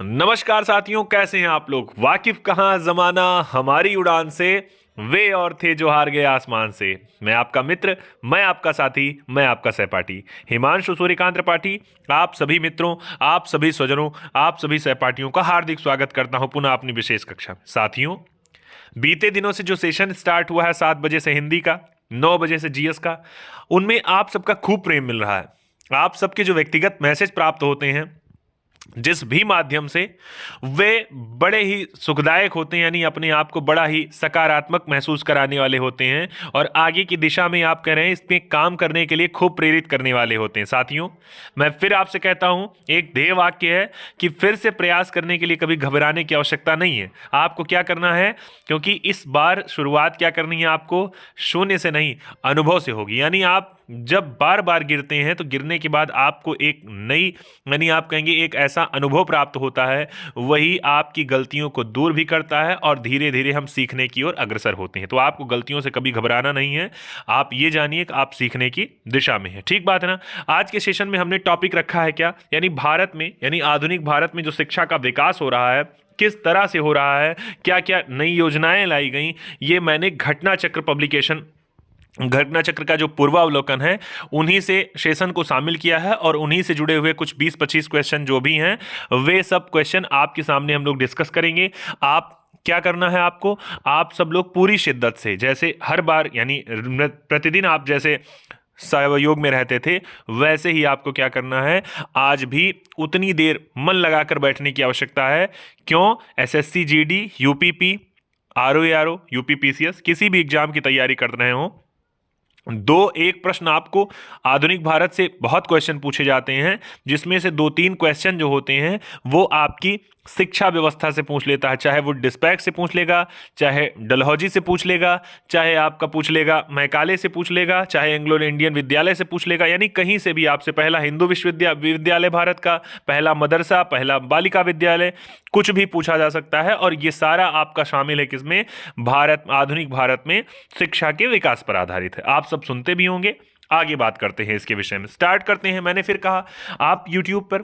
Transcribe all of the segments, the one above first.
नमस्कार साथियों, कैसे हैं आप लोग। वाकिफ कहाँ जमाना हमारी उड़ान से, वे और थे जो हार गए आसमान से। मैं आपका मित्र, मैं आपका साथी, मैं आपका सहपाठी हिमांशु सूर्यकांत त्रिपाठी। आप सभी मित्रों, आप सभी स्वजनों, आप सभी सहपाठियों का हार्दिक स्वागत करता हूं पुनः अपनी विशेष कक्षा में। साथियों, बीते दिनों से जो सेशन स्टार्ट हुआ है 7 बजे से हिंदी का, 9 बजे से जीएस का, उनमें आप सबका खूब प्रेम मिल रहा है। आप सबके जो व्यक्तिगत मैसेज प्राप्त होते हैं जिस भी माध्यम से, वे बड़े ही सुखदायक होते हैं, यानी अपने आप को बड़ा ही सकारात्मक महसूस कराने वाले होते हैं और आगे की दिशा में आप कह रहे हैं इसमें काम करने के लिए खूब प्रेरित करने वाले होते हैं। साथियों, मैं फिर आपसे कहता हूं, एक ध्येय वाक्य है कि फिर से प्रयास करने के लिए कभी घबराने की आवश्यकता नहीं है। आपको क्या करना है, क्योंकि इस बार शुरुआत क्या करनी है आपको, शून्य से नहीं अनुभव से होगी। यानी आप जब बार बार गिरते हैं तो गिरने के बाद आपको एक नई, यानी आप कहेंगे एक ऐसा अनुभव प्राप्त होता है, वही आपकी गलतियों को दूर भी करता है और धीरे धीरे हम सीखने की ओर अग्रसर होते हैं। तो आपको गलतियों से कभी घबराना नहीं है। आप ये जानिए कि आप सीखने की दिशा में हैं। ठीक बात है ना। आज के सेशन में हमने टॉपिक रखा है क्या, यानी भारत में, यानी आधुनिक भारत में जो शिक्षा का विकास हो रहा है, किस तरह से हो रहा है, क्या क्या नई योजनाएं लाई गई, ये मैंने घटना चक्र पब्लिकेशन, घटना चक्र का जो पूर्वावलोकन है, उन्हीं से सेशन को शामिल किया है और उन्हीं से जुड़े हुए कुछ 20-25 क्वेश्चन जो भी हैं, वे सब क्वेश्चन आपके सामने हम लोग डिस्कस करेंगे। आप क्या करना है, आपको, आप सब लोग पूरी शिद्दत से, जैसे हर बार, यानी प्रतिदिन आप जैसे सहयोग में रहते थे, वैसे ही आपको क्या करना है, आज भी उतनी देर मन लगाकर बैठने की आवश्यकता है। क्यों? SSC GD, UPP, RO, UPPCS, किसी भी एग्जाम की तैयारी कर रहे हो, दो एक प्रश्न आपको आधुनिक भारत से बहुत क्वेश्चन पूछे जाते हैं, जिसमें से 2-3 क्वेश्चन जो होते हैं वो आपकी शिक्षा व्यवस्था से पूछ लेता है। चाहे वो डिस्पैच से पूछ लेगा, चाहे डलहौजी से पूछ लेगा, चाहे आपका पूछ लेगा मैकाले से पूछ लेगा, चाहे एंग्लो इंडियन विद्यालय से पूछ लेगा, यानी कहीं से भी आपसे, पहला हिंदू विश्वविद्यालय भारत का, पहला मदरसा, पहला बालिका विद्यालय, कुछ भी पूछा जा सकता है। और ये सारा आपका शामिल है किसमें, भारत, आधुनिक भारत में शिक्षा के विकास पर आधारित है। आप सब सुनते भी होंगे। आगे बात करते हैं इसके विषय में, स्टार्ट करते हैं। मैंने फिर कहा, आप यूट्यूब पर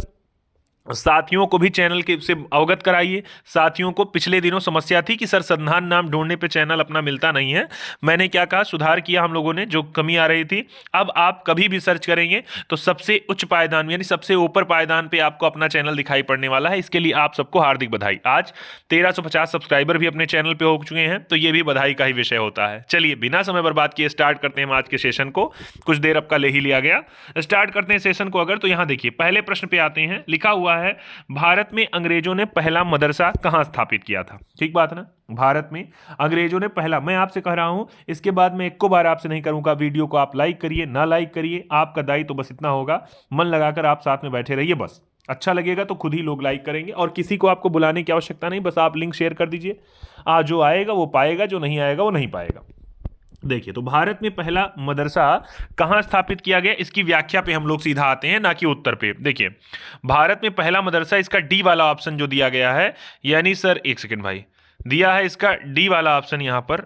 साथियों को भी चैनल के से अवगत कराइए। साथियों को पिछले दिनों समस्या थी कि सर संधान नाम ढूंढने पे चैनल अपना मिलता नहीं है। मैंने क्या कहा, सुधार किया हम लोगों ने, जो कमी आ रही थी। अब आप कभी भी सर्च करेंगे तो सबसे उच्च पायदान, यानी सबसे ऊपर पायदान पे आपको अपना चैनल दिखाई पड़ने वाला है। इसके लिए आप सबको हार्दिक बधाई। आज 1350 सब्सक्राइबर भी अपने चैनल पे हो चुके हैं, तो ये भी बधाई का ही विषय होता है। चलिए बिना समय बर्बाद किए स्टार्ट करते हैं आज के सेशन को। कुछ देर आपका ले ही लिया गया, स्टार्ट करते हैं सेशन को। अगर तो यहां देखिए, पहले प्रश्न पे आते हैं। लिखा हुआ है, भारत में अंग्रेजों ने पहला मदरसा कहां स्थापित किया था। ठीक बात है ना, भारत में अंग्रेजों ने पहला, मैं आपसे कह रहा हूं, इसके बाद मैं एक को बार आपसे नहीं करूंगा। वीडियो को आप लाइक करिए, ना लाइक करिए, आपका दायित्व तो बस इतना होगा, मन लगाकर आप साथ में बैठे रहिए। बस अच्छा लगेगा तो खुद ही लोग लाइक करेंगे और किसी को आपको बुलाने की आवश्यकता नहीं, बस आप लिंक शेयर कर दीजिए। जो आएगा वो पाएगा, जो नहीं आएगा वो नहीं पाएगा। देखिए, तो भारत में पहला मदरसा कहां स्थापित किया गया, इसकी व्याख्या पे हम लोग सीधा आते हैं, ना कि उत्तर पे। देखिए, भारत में पहला मदरसा, इसका डी वाला ऑप्शन जो दिया गया है, यानी सर एक सेकंड भाई, दिया है इसका डी वाला ऑप्शन यहां पर,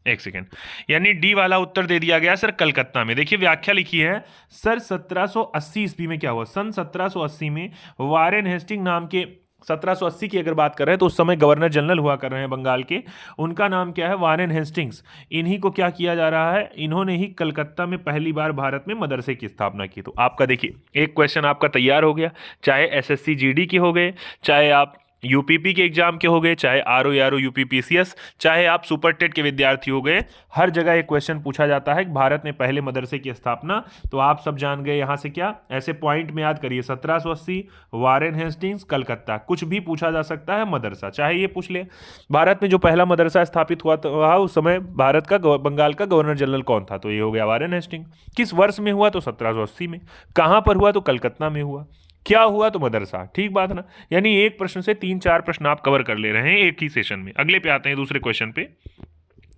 एक सेकेंड, यानी डी वाला उत्तर दे दिया गया सर कलकत्ता में। देखिए व्याख्या लिखी है, सर 1780 ईस्वी में क्या हुआ, सन 1780 में वारेन हेस्टिंग नाम के, 1780 की अगर बात कर रहे हैं तो उस समय गवर्नर जनरल हुआ कर रहे हैं बंगाल के, उनका नाम क्या है, वारेन हेस्टिंग्स। इन्हीं को क्या किया जा रहा है, इन्होंने ही कलकत्ता में पहली बार भारत में मदरसे की स्थापना की। तो आपका देखिए एक क्वेश्चन आपका तैयार हो गया, चाहे एसएससी जीडी के हो गए, चाहे आप यूपीपी के एग्जाम के हो गए, चाहे आरओ यूपीपीसीएस, चाहे आप सुपर टेट के विद्यार्थी हो गए, हर जगह एक क्वेश्चन पूछा जाता है कि भारत में पहले मदरसे की स्थापना। तो आप सब जान गए यहां से क्या, ऐसे पॉइंट में याद करिए, 1780, वारेन हेस्टिंग्स, कलकत्ता, कुछ भी पूछा जा सकता है, मदरसा चाहे ये पूछ ले। भारत में जो पहला मदरसा स्थापित हुआ था उस समय भारत का, बंगाल का गवर्नर जनरल कौन था, तो ये हो गया वारेन हेस्टिंग। किस वर्ष में हुआ, तो 1780 में। कहां पर हुआ, तो कलकत्ता में हुआ। क्या हुआ, तो मदरसा। ठीक बात ना, यानी एक प्रश्न से 3-4 प्रश्न आप कवर कर ले रहे हैं एक ही सेशन में। अगले पे आते हैं, दूसरे क्वेश्चन पे।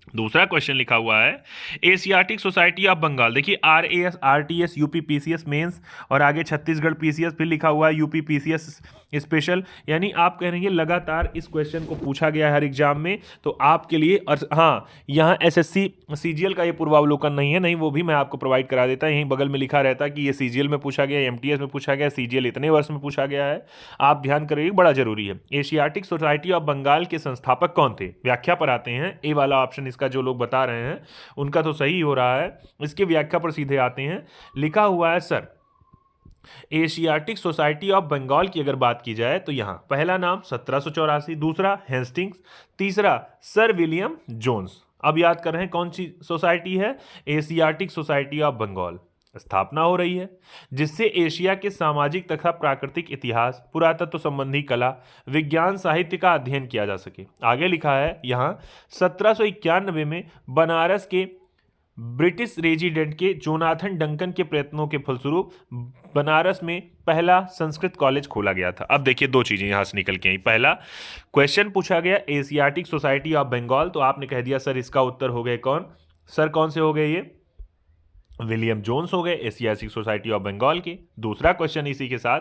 दूसरा क्वेश्चन लिखा हुआ है एशियाटिक सोसाइटी ऑफ बंगाल। देखिए RAS RTS UP PCS mains और आगे छत्तीसगढ़ PCS फिर लिखा हुआ है यूपी PCS स्पेशल। यानी आप कह रहे हैं लगातार इस क्वेश्चन को पूछा गया है हर एग्जाम में, तो आपके लिए। और हाँ, यहाँ SSC CGL का ये पूर्वावलोकन नहीं है, नहीं वो भी मैं आपको प्रोवाइड करा देता, यहीं बगल में लिखा रहता कि ये CGL में पूछा गया, MTS में पूछा गया, CGL इतने वर्ष में पूछा गया है। आप ध्यान करिए, बड़ा जरूरी है। एशियाटिक सोसाइटी ऑफ बंगाल के संस्थापक कौन थे? व्याख्या पर आते हैं। ए वाला ऑप्शन इसका जो लोग बता रहे हैं उनका तो सही हो रहा है। इसके व्याख्या पर सीधे आते हैं। लिखा हुआ है sir Asiatic Society of Bengal की अगर बात की जाए तो यहां पहला नाम 1784, दूसरा हेस्टिंग्स, तीसरा सर विलियम जोन्स। अब याद कर रहे हैं कौन सी सोसाइटी है? Asiatic Society of Bengal. स्थापना हो रही है जिससे एशिया के सामाजिक तथा प्राकृतिक इतिहास, पुरातत्व संबंधी कला, विज्ञान, साहित्य का अध्ययन किया जा सके। आगे लिखा है यहां 1791 में बनारस के ब्रिटिश रेजिडेंट के जोनाथन डंकन के प्रयत्नों के फलस्वरूप बनारस में पहला संस्कृत कॉलेज खोला गया था। अब देखिए दो चीजें यहां से निकल के आई। पहला क्वेश्चन पूछा गया एशियाटिक सोसाइटी ऑफ बंगाल, तो आपने कह दिया सर इसका उत्तर हो गए कौन? सर कौन से हो गए? ये विलियम जोन्स हो गए एशियाटिक सोसाइटी ऑफ बंगाल के। दूसरा क्वेश्चन इसी के साथ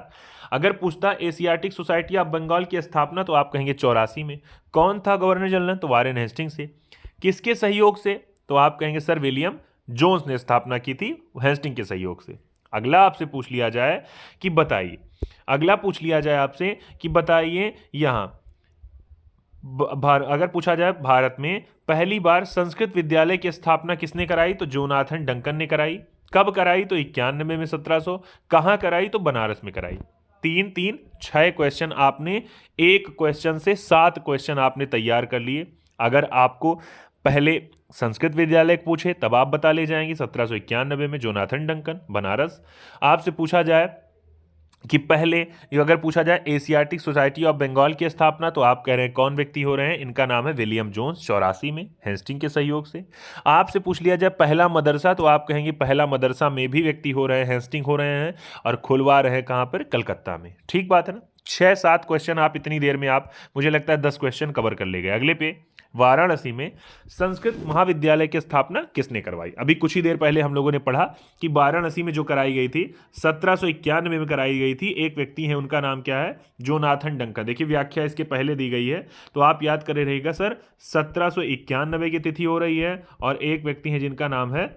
अगर पूछता एशियाटिक सोसाइटी ऑफ बंगाल की स्थापना, तो आप कहेंगे 84 में। कौन था गवर्नर जनरल? तो वारेन हेस्टिंग से। किसके सहयोग से? तो आप कहेंगे सर विलियम जोन्स ने स्थापना की थी हेस्टिंग के सहयोग से। अगला आपसे पूछ लिया जाए कि बताइए, अगला पूछ लिया जाए आपसे कि बताइए यहां अगर पूछा जाए भारत में पहली बार संस्कृत विद्यालय की स्थापना किसने कराई? तो जोनाथन डंकन ने कराई। कब कराई? तो 91 में 1700। कहां कराई? तो बनारस में कराई। 3 3 6 क्वेश्चन आपने, एक क्वेश्चन से 7 क्वेश्चन आपने तैयार कर लिए। अगर आपको पहले संस्कृत विद्यालय पूछे तब आप बता ले जाएंगे 1791 में जोनाथन डंकन बनारस। आपसे पूछा जाए कि पहले अगर पूछा जाए एशियाटिक सोसाइटी ऑफ बंगाल की स्थापना, तो आप कह रहे हैं कौन व्यक्ति हो रहे हैं? इनका नाम है विलियम जोन्स 84 में हेस्टिंग के सहयोग से। आपसे पूछ लिया जाए पहला मदरसा, तो आप कहेंगे पहला मदरसा में भी व्यक्ति हो रहे हैं, हेस्टिंग हो रहे हैं और खुलवा रहे हैं कहां पर? कलकत्ता में। ठीक बात है ना? 6-7 क्वेश्चन आप इतनी देर में आप, मुझे लगता है 10 क्वेश्चन कवर कर ले गए। अगले पे वाराणसी में संस्कृत महाविद्यालय की स्थापना किसने करवाई? अभी कुछ ही देर पहले हम लोगों ने पढ़ा कि वाराणसी में जो कराई गई थी 1791 में कराई गई थी। एक व्यक्ति है, उनका नाम क्या है? Jonathan Duncan. देखिए व्याख्या इसके पहले दी गई है, तो आप याद करे रहेगा सर 1791 की तिथि हो रही है और एक व्यक्ति है जिनका नाम है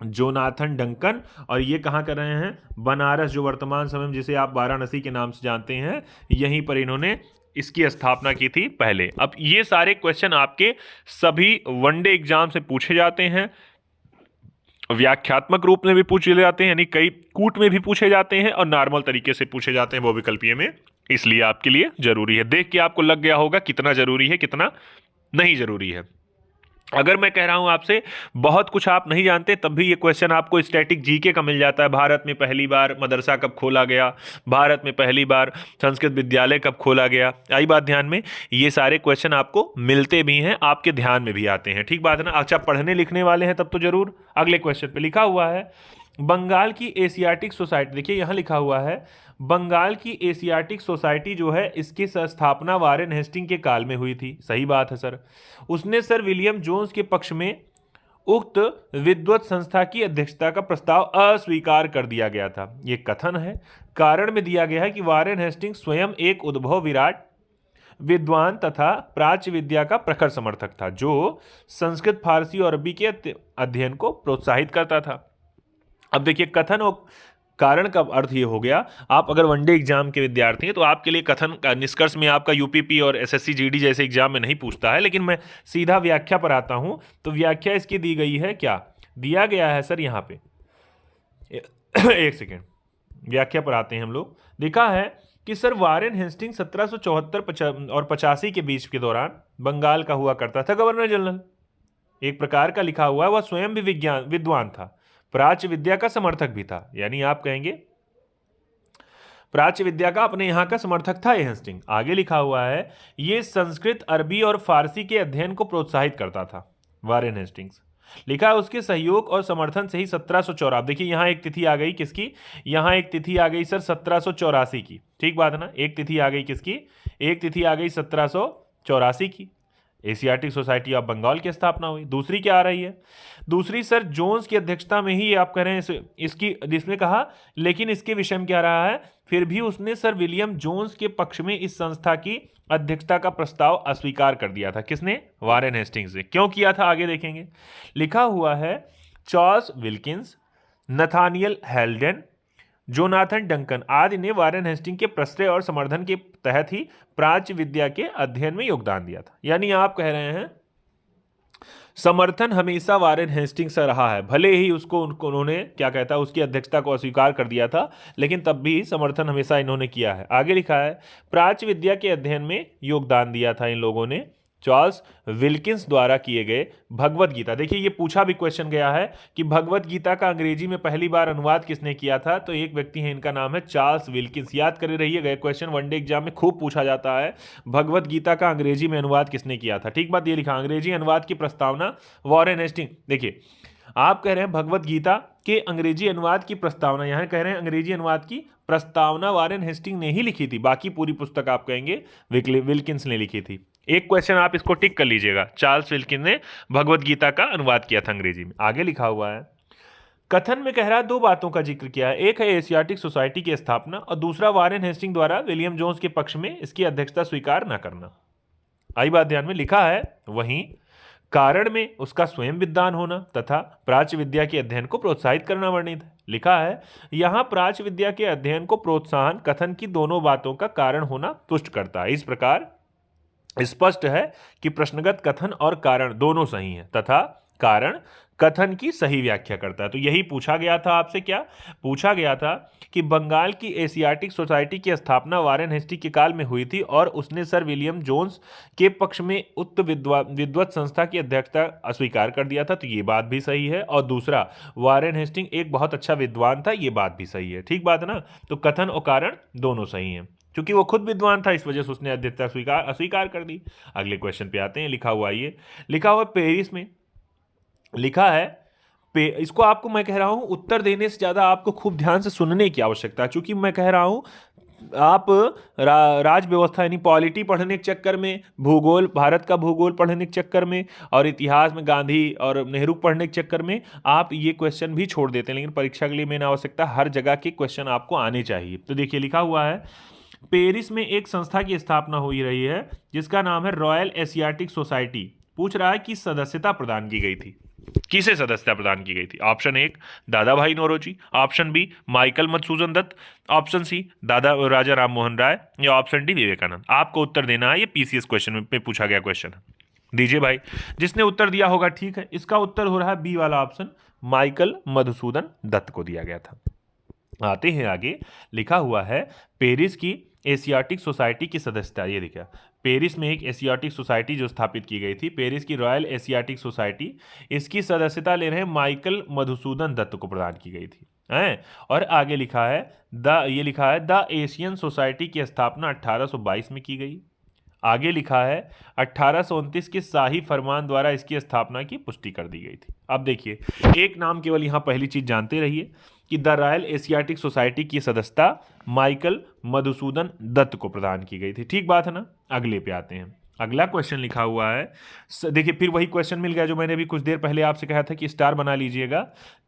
जोनाथन डंकन, और ये कहाँ कर रहे हैं? बनारस, जो वर्तमान समय में जिसे आप वाराणसी के नाम से जानते हैं, यहीं पर इन्होंने इसकी स्थापना की थी पहले। अब ये सारे क्वेश्चन आपके सभी वनडे एग्जाम से पूछे जाते हैं, व्याख्यात्मक रूप में भी पूछे जाते हैं, यानी कई कूट में भी पूछे जाते हैं और नॉर्मल तरीके से पूछे जाते हैं वो विकल्पीय में। इसलिए आपके लिए जरूरी है। देख के आपको लग गया होगा कितना जरूरी है कितना नहीं जरूरी है। अगर मैं कह रहा हूं आपसे बहुत कुछ आप नहीं जानते, तब भी ये क्वेश्चन आपको स्टैटिक जीके का मिल जाता है। भारत में पहली बार मदरसा कब खोला गया, भारत में पहली बार संस्कृत विद्यालय कब खोला गया, आई बात ध्यान में? ये सारे क्वेश्चन आपको मिलते भी हैं, आपके ध्यान में भी आते हैं। ठीक बात है ना? अच्छा, पढ़ने लिखने वाले हैं तब तो जरूर। अगले क्वेश्चन पे लिखा हुआ है बंगाल की एशियाटिक सोसाइटी। देखिए यहां लिखा हुआ है बंगाल की एशियाटिक सोसाइटी जो है इसकी स्थापना वारेन हेस्टिंग के काल में हुई थी। सही बात है सर। उसने सर विलियम जोन्स के पक्ष में उक्त विद्वत संस्था की अध्यक्षता का प्रस्ताव अस्वीकार कर दिया गया था। ये कथन है, कारण में दिया गया है कि वारेन हेस्टिंग स्वयं एक उद्भव विराट विद्वान तथा प्राच्य विद्या का प्रखर समर्थक था, जो संस्कृत, फारसी और अरबी के अध्ययन को प्रोत्साहित करता था। अब देखिए कथन और कारण का अर्थ ये हो गया, आप अगर वनडे एग्जाम के विद्यार्थी हैं तो आपके लिए कथन का निष्कर्ष में आपका यूपीपी और एसएससी जीडी जैसे एग्जाम में नहीं पूछता है, लेकिन मैं सीधा व्याख्या पर आता हूं। तो व्याख्या इसकी दी गई है, क्या दिया गया है सर यहां पे? एक सेकेंड, व्याख्या पर आते हैं हम लोग। लिखा है कि सर वारेन हेस्टिंग 1774 और 85 के बीच के दौरान बंगाल का हुआ करता था गवर्नर जनरल। एक प्रकार का लिखा हुआ है, वह स्वयं भी विद्वान था, प्राच्य विद्या का समर्थक भी था। यानी आप कहेंगे प्राच्य विद्या का अपने यहां का समर्थक था ये हेस्टिंग। आगे लिखा हुआ है ये संस्कृत, अरबी और फारसी के अध्ययन को प्रोत्साहित करता था वारेन हेस्टिंग्स। लिखा है उसके सहयोग और समर्थन से ही 1784, देखिए यहां एक तिथि आ गई किसकी? यहां एक तिथि आ गई सर 1784 की। ठीक बात है ना? एक तिथि आ गई किसकी? एक तिथि आ गई 1784 की। एशियाटिक सोसाइटी ऑफ बंगाल की स्थापना हुई। दूसरी क्या आ रही है? दूसरी सर जोन्स की अध्यक्षता में ही, आप कह रहे हैं इसकी, जिसमें कहा, लेकिन इसके विषय में क्या रहा है, फिर भी उसने सर विलियम जोन्स के पक्ष में इस संस्था की अध्यक्षता का प्रस्ताव अस्वीकार कर दिया था। किसने? वारेन हेस्टिंग्स ने। क्यों किया था आगे देखेंगे। लिखा हुआ है Charles Wilkins, Nathaniel हेल्डेन, Jonathan Duncan आदि ने वारेन हेस्टिंग के प्रश्रय और समर्थन के तहत ही प्राच्य विद्या के अध्ययन में योगदान दिया था। यानी आप कह रहे हैं समर्थन हमेशा वारेन हेस्टिंग से रहा है, भले ही उसको उन्होंने क्या कहता है, उसकी अध्यक्षता को अस्वीकार कर दिया था, लेकिन तब भी समर्थन हमेशा इन्होंने किया है। आगे लिखा है प्राच्य विद्या के अध्ययन में योगदान दिया था इन लोगों ने चार्ल्स विल्किंस द्वारा किए गए भगवत गीता। देखिए ये पूछा भी क्वेश्चन गया है कि भगवत गीता का अंग्रेजी में पहली बार अनुवाद किसने किया था, तो एक व्यक्ति है, इनका नाम है चार्ल्स विल्किंस। याद करे रहिएगा, क्वेश्चन वनडे एग्जाम में खूब पूछा जाता है, भगवत गीता का अंग्रेजी में अनुवाद किसने किया था। ठीक बात, ये लिखा अंग्रेजी अनुवाद की प्रस्तावना वारेन हेस्टिंग। देखिए आप कह रहे हैं भगवत गीता के अंग्रेजी अनुवाद की प्रस्तावना, यहां कह रहे हैं अंग्रेजी अनुवाद की प्रस्तावना वारेन हेस्टिंग ने ही लिखी थी, बाकी पूरी पुस्तक आप कहेंगे विल्किंस ने लिखी थी। एक क्वेश्चन आप इसको टिक कर लीजिएगा, चार्ल्स विल्किंस ने भगवत गीता का अनुवाद किया था अंग्रेजी में। आगे लिखा हुआ है कथन में कह रहा है दो बातों का जिक्र किया है, एक है एशियाटिक सोसाइटी की स्थापना और दूसरा वारेन हेस्टिंग द्वारा विलियम जोन्स के पक्ष में इसकी अध्यक्षता स्वीकार न करना। आई बात ध्यान में। लिखा है वहीं कारण में उसका स्वयं विद्वान होना तथा प्राच्य विद्या के अध्ययन को प्रोत्साहित करना वर्णित है। लिखा है यहां प्राच्य विद्या के अध्ययन को प्रोत्साहन कथन की दोनों बातों का कारण होना तुष्ट करता है। इस प्रकार स्पष्ट है कि प्रश्नगत कथन और कारण दोनों सही हैं तथा कारण कथन की सही व्याख्या करता है। तो यही पूछा गया था आपसे, क्या पूछा गया था कि बंगाल की एशियाटिक सोसाइटी की स्थापना वारेन हेस्टिंग के काल में हुई थी और उसने सर विलियम जोन्स के पक्ष में उक्त विद्वत संस्था की अध्यक्षता अस्वीकार कर दिया था। तो ये बात भी सही है, और दूसरा वारेन हेस्टिंग एक बहुत अच्छा विद्वान था, ये बात भी सही है। ठीक बात है ना। तो कथन और कारण दोनों सही हैं, क्योंकि वो खुद विद्वान था, इस वजह से उसने अध्यक्षता अस्वीकार कर दी। अगले क्वेश्चन पे आते हैं। लिखा हुआ ये, लिखा हुआ पेरिस में, लिखा है इसको आपको मैं कह रहा हूं उत्तर देने से ज्यादा आपको खूब ध्यान से सुनने की आवश्यकता है, क्योंकि मैं कह रहा हूं आप राज व्यवस्था यानी पॉलिटी पढ़ने के चक्कर में, भूगोल, भारत का भूगोल पढ़ने के चक्कर में, और इतिहास में गांधी और नेहरू पढ़ने के चक्कर में आप ये क्वेश्चन भी छोड़ देते हैं, लेकिन परीक्षा के लिए मेन आवश्यकता हर जगह के क्वेश्चन आपको आने चाहिए। तो देखिए लिखा हुआ है पेरिस में एक संस्था की स्थापना हुई रही है जिसका नाम है रॉयल एशियाटिक सोसाइटी। पूछ रहा है कि सदस्यता प्रदान की गई थी, किसे सदस्यता प्रदान की गई थी? ऑप्शन एक Dadabhai Naoroji, option B Michael Madhusudan Dutt, option C दादा राजा राम मोहन राय, या ऑप्शन डी विवेकानंद। आपको उत्तर देना है, ये पीसीएस क्वेश्चन में पूछा गया क्वेश्चन है। दीजिए भाई, जिसने उत्तर दिया होगा ठीक है। इसका उत्तर हो रहा है बी वाला ऑप्शन, माइकल मधुसूदन दत्त को दिया गया था। आते हैं आगे। लिखा हुआ है पेरिस की एशियाटिक सोसाइटी की सदस्यता, ये देखा पेरिस में एक एशियाटिक सोसाइटी जो स्थापित की गई थी, पेरिस की रॉयल एशियाटिक सोसाइटी, इसकी सदस्यता ले रहे हैं माइकल मधुसूदन दत्त को प्रदान की गई थी हैं। और आगे लिखा है ये लिखा है द एशियन सोसाइटी की स्थापना 1822 में की गई। आगे लिखा है 1829 के शाही फरमान द्वारा इसकी स्थापना की पुष्टि कर दी गई थी। अब देखिए एक नाम केवल यहाँ पहली चीज जानते रहिए कि द रॉयल एशियाटिक सोसाइटी की सदस्यता माइकल मधुसूदन दत्त को प्रदान की गई थी। ठीक बात है ना। अगले पे आते हैं। अगला क्वेश्चन लिखा हुआ है, देखिए फिर वही क्वेश्चन मिल गया जो मैंने अभी कुछ देर पहले आपसे कहा था कि स्टार बना लीजिएगा।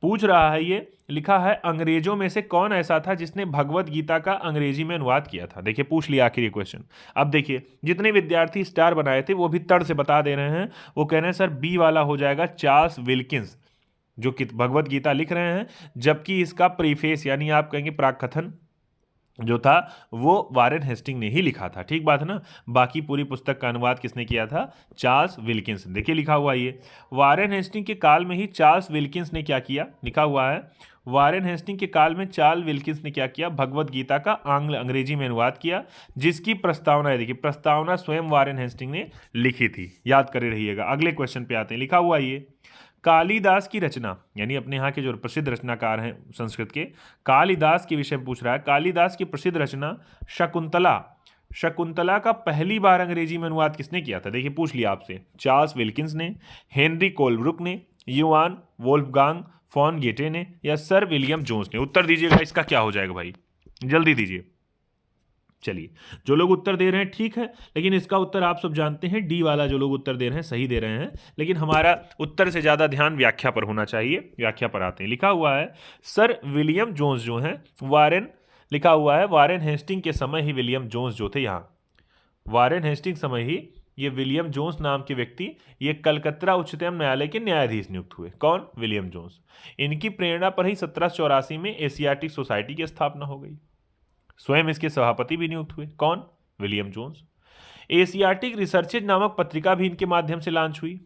पूछ रहा है ये, लिखा है अंग्रेजों में से कौन ऐसा था जिसने भगवत गीता का अंग्रेजी में अनुवाद किया था। देखिए पूछ लिया आखिर ये क्वेश्चन। अब देखिए जितने विद्यार्थी स्टार बनाए थे वो भी तड़ से बता दे रहे हैं, वो कह रहे हैं सर बी वाला हो जाएगा चार्ल्स विल्किंस, जो कि भगवत गीता लिख रहे हैं, जबकि इसका प्रीफेस यानी आप कहेंगे प्राकथन जो था वो वारेन हेस्टिंग ने ही लिखा था। ठीक बात है ना। बाकी पूरी पुस्तक का अनुवाद किसने किया था? Charles Wilkins. देखिए लिखा हुआ ये वारेन हेस्टिंग के काल में ही चार्ल्स विल्किंस ने क्या किया, लिखा हुआ है वारेन हेस्टिंग के काल में चार्ल्स विल्किंस ने क्या किया, भगवत गीता का अंग्रेजी में अनुवाद किया, जिसकी प्रस्तावना है, देखिए प्रस्तावना स्वयं वारेन हेस्टिंग ने लिखी थी। याद करे रहिएगा। अगले क्वेश्चन पे आते हैं। लिखा हुआ ये कालिदास की रचना, यानी अपने यहाँ के जो प्रसिद्ध रचनाकार हैं संस्कृत के, कालिदास के विषय में पूछ रहा है। कालिदास की प्रसिद्ध रचना शकुंतला, शकुंतला का पहली बार अंग्रेजी में अनुवाद किसने किया था? देखिए पूछ लिया आपसे, चार्ल्स विल्किंस ने, हेनरी कोलब्रुक ने, युआन वोल्फगांग फॉन गेटे ने, या सर विलियम जोन्स ने। उत्तर दीजिएगा, इसका क्या हो जाएगा भाई, जल्दी दीजिए। चलिए, जो लोग उत्तर दे रहे हैं ठीक है, लेकिन इसका उत्तर आप सब जानते हैं, डी वाला जो लोग उत्तर दे रहे हैं सही दे रहे हैं, लेकिन हमारा उत्तर से ज़्यादा ध्यान व्याख्या पर होना चाहिए। व्याख्या पर आते हैं। लिखा हुआ है सर विलियम जोन्स जो हैं वारेन, लिखा हुआ है वारेन हेस्टिंग के समय ही विलियम जोन्स जो थे, यहाँ वारेन हेस्टिंग समय ही ये विलियम जोन्स नाम के व्यक्ति ये कलकत्ता उच्चतम न्यायालय के न्यायाधीश नियुक्त हुए। कौन? William Jones. इनकी प्रेरणा पर ही 1784 में एशियाटिक सोसाइटी की स्थापना हो गई। स्वयं इसके सभापति भी नियुक्त हुए। कौन? William Jones. एशियाटिक रिसर्चेज नामक पत्रिका भी इनके माध्यम से लॉन्च हुई।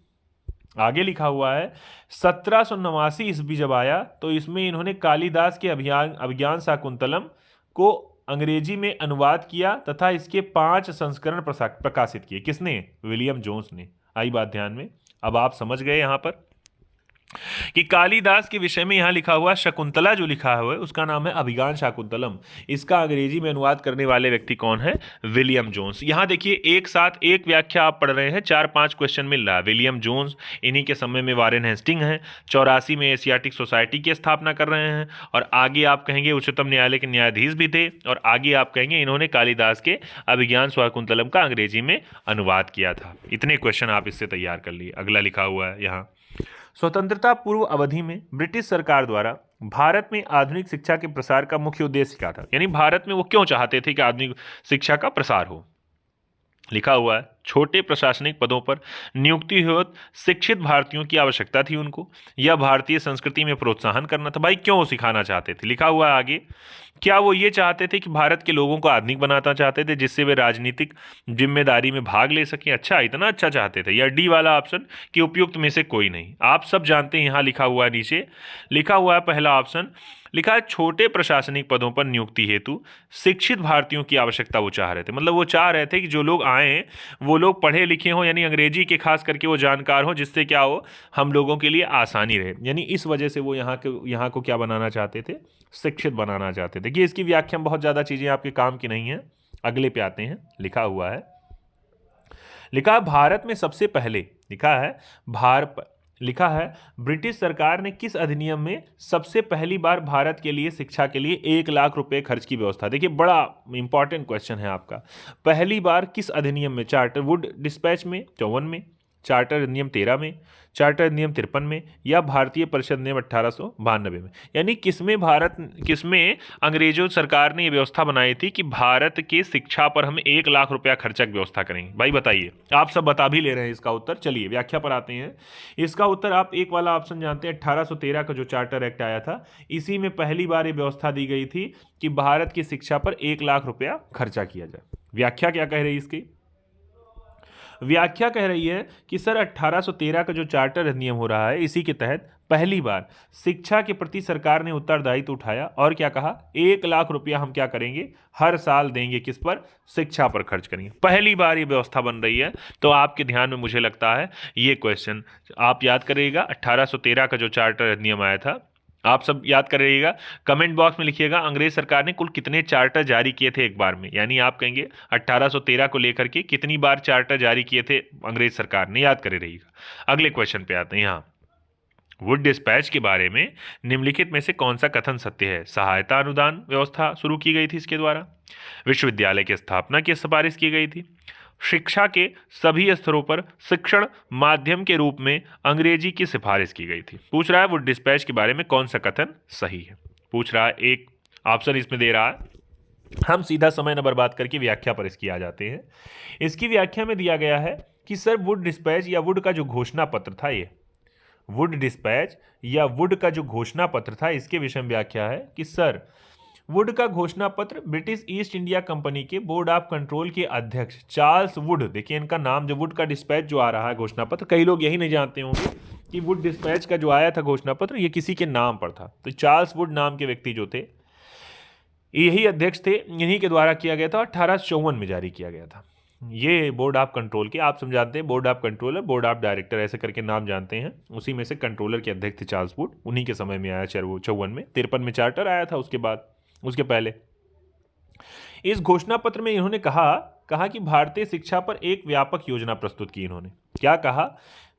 आगे लिखा हुआ है 1789 ईस्वी जब आया तो इसमें इन्होंने कालिदास के अभिज्ञान शाकुंतलम को अंग्रेजी में अनुवाद किया तथा इसके 5 संस्करण प्रकाशित किए। किसने? विलियम जोन्स ने। आई बात ध्यान में। अब आप समझ गए यहां पर कि कालिदास के विषय में यहां लिखा हुआ शकुंतला जो लिखा हुआ है उसका नाम है अभिज्ञान शाकुंतलम। इसका अंग्रेजी में अनुवाद करने वाले व्यक्ति कौन है? William Jones. यहां देखिए एक साथ एक व्याख्या आप पढ़ रहे हैं, 4-5 क्वेश्चन मिल रहा है। विलियम जोन्स, इन्हीं के समय में वारेन हेस्टिंग है, 84 में एशियाटिक सोसाइटी की स्थापना कर रहे हैं, और आगे आप कहेंगे उच्चतम न्यायालय के न्यायाधीश भी थे, और आगे आप कहेंगे इन्होंने कालिदास के अभिज्ञान शाकुंतलम का अंग्रेजी में अनुवाद किया था। इतने क्वेश्चन आप इससे तैयार कर लिए। अगला लिखा हुआ है यहाँ स्वतंत्रता पूर्व अवधि में ब्रिटिश सरकार द्वारा भारत में आधुनिक शिक्षा के प्रसार का मुख्य उद्देश्य क्या था? यानी भारत में वो क्यों चाहते थे कि आधुनिक शिक्षा का प्रसार हो? लिखा हुआ है छोटे प्रशासनिक पदों पर नियुक्ति हेतु शिक्षित भारतीयों की आवश्यकता थी उनको, या भारतीय संस्कृति में प्रोत्साहन करना था। भाई क्यों सिखाना चाहते थे? लिखा हुआ है आगे, क्या वो ये चाहते थे कि भारत के लोगों को आधुनिक बनाना चाहते थे जिससे वे राजनीतिक जिम्मेदारी में भाग ले सकें? अच्छा, इतना अच्छा चाहते थे? या डी वाला ऑप्शन कि उपयुक्त में से कोई नहीं? आप सब जानते हैं, यहाँ लिखा हुआ है नीचे लिखा हुआ है पहला ऑप्शन लिखा है छोटे प्रशासनिक पदों पर नियुक्ति हेतु शिक्षित भारतीयों की आवश्यकता वो चाह रहे थे। मतलब वो चाह रहे थे कि जो लोग आए वो लोग पढ़े लिखे हों, यानी अंग्रेजी के खास करके वो जानकार हों, जिससे क्या हो हम लोगों के लिए आसानी रहे। यानी इस वजह से वो यहाँ को क्या बनाना चाहते थे? शिक्षित बनाना चाहते थे। कि इसकी व्याख्या में बहुत ज़्यादा चीज़ें आपके काम की नहीं है। अगले पे आते हैं। लिखा हुआ है भारत में सबसे पहले लिखा है ब्रिटिश सरकार ने किस अधिनियम में सबसे पहली बार भारत के लिए शिक्षा के लिए 1 लाख रुपए खर्च की व्यवस्था? देखिए बड़ा इंपॉर्टेंट क्वेश्चन है आपका। पहली बार किस अधिनियम में? चार्टर वुड डिस्पैच में 54 में, चार्टर अधिनियम 13 में, चार्टर अधिनियम 53 में, या भारतीय परिषद नियम 1892 में? यानी किसमें अंग्रेजों सरकार ने ये व्यवस्था बनाई थी कि भारत के शिक्षा पर हम 1 लाख रुपया खर्चा की व्यवस्था करेंगे? भाई बताइए। आप सब बता भी ले रहे हैं इसका उत्तर। चलिए व्याख्या पर आते हैं। इसका उत्तर आप एक वाला ऑप्शन जानते हैं, 1813 का जो चार्टर एक्ट आया था, इसी में पहली बार ये व्यवस्था दी गई थी कि भारत की शिक्षा पर 1 लाख रुपया खर्चा किया जाए। व्याख्या क्या कह रही है इसकी? व्याख्या कह रही है कि सर 1813 का जो चार्टर अधिनियम हो रहा है, इसी के तहत पहली बार शिक्षा के प्रति सरकार ने उत्तरदायित्व उठाया, और क्या कहा? 1 लाख रुपया हम क्या करेंगे? हर साल देंगे। किस पर? शिक्षा पर खर्च करेंगे। पहली बार ये व्यवस्था बन रही है। तो आपके ध्यान में मुझे लगता है ये क्वेश्चन आप याद करिएगा। 1813 का जो चार्टर अधिनियम आया था, आप सब याद करिएगा। कमेंट बॉक्स में लिखिएगा अंग्रेज सरकार ने कुल कितने चार्टर जारी किए थे एक बार में। यानी आप कहेंगे 1813 को लेकर के कितनी बार चार्टर जारी किए थे अंग्रेज सरकार ने, याद करे रहिएगा। अगले क्वेश्चन पे आते हैं। यहाँ वुड डिस्पैच के बारे में निम्नलिखित में से कौन सा कथन सत्य है? सहायता अनुदान व्यवस्था शुरू की गई थी इसके द्वारा, विश्वविद्यालय की स्थापना की सिफारिश की गई थी, शिक्षा के सभी स्तरों पर शिक्षण माध्यम के रूप में अंग्रेजी की सिफारिश की गई थी। पूछ रहा है वुड डिस्पैच के बारे में कौन सा कथन सही है? पूछ रहा है, एक ऑप्शन इसमें दे रहा है। हम सीधा समय न बर्बाद करके व्याख्या पर इसकी आ जाते हैं। इसकी व्याख्या में दिया गया है कि सर वुड डिस्पैच या वुड का जो घोषणा पत्र था, ये वुड डिस्पैच या वुड का जो घोषणा पत्र था, इसके विषय में व्याख्या है कि सर वुड का घोषणा पत्र ब्रिटिश ईस्ट इंडिया कंपनी के बोर्ड ऑफ कंट्रोल के अध्यक्ष चार्ल्स वुड, देखिए इनका नाम, जो वुड का डिस्पैच जो आ रहा है घोषणा पत्र, कई लोग यही नहीं जानते होंगे कि वुड डिस्पैच का जो आया था घोषणा पत्र ये किसी के नाम पर था। तो चार्ल्स वुड नाम के व्यक्ति जो थे, यही अध्यक्ष थे, इन्हीं के द्वारा किया गया था। 1854 में जारी किया गया था। ये बोर्ड ऑफ कंट्रोल के, आप समझाते हैं board of controller, board of director, ऐसे करके नाम जानते हैं। उसी में से कंट्रोलर के अध्यक्ष थे चार्ल्स वुड, उन्हीं के समय में आया 54 में। 53 में चार्टर आया था उसके पहले। इस घोषणा पत्र में इन्होंने कहा कि भारतीय शिक्षा पर एक व्यापक योजना प्रस्तुत की। इन्होंने क्या कहा?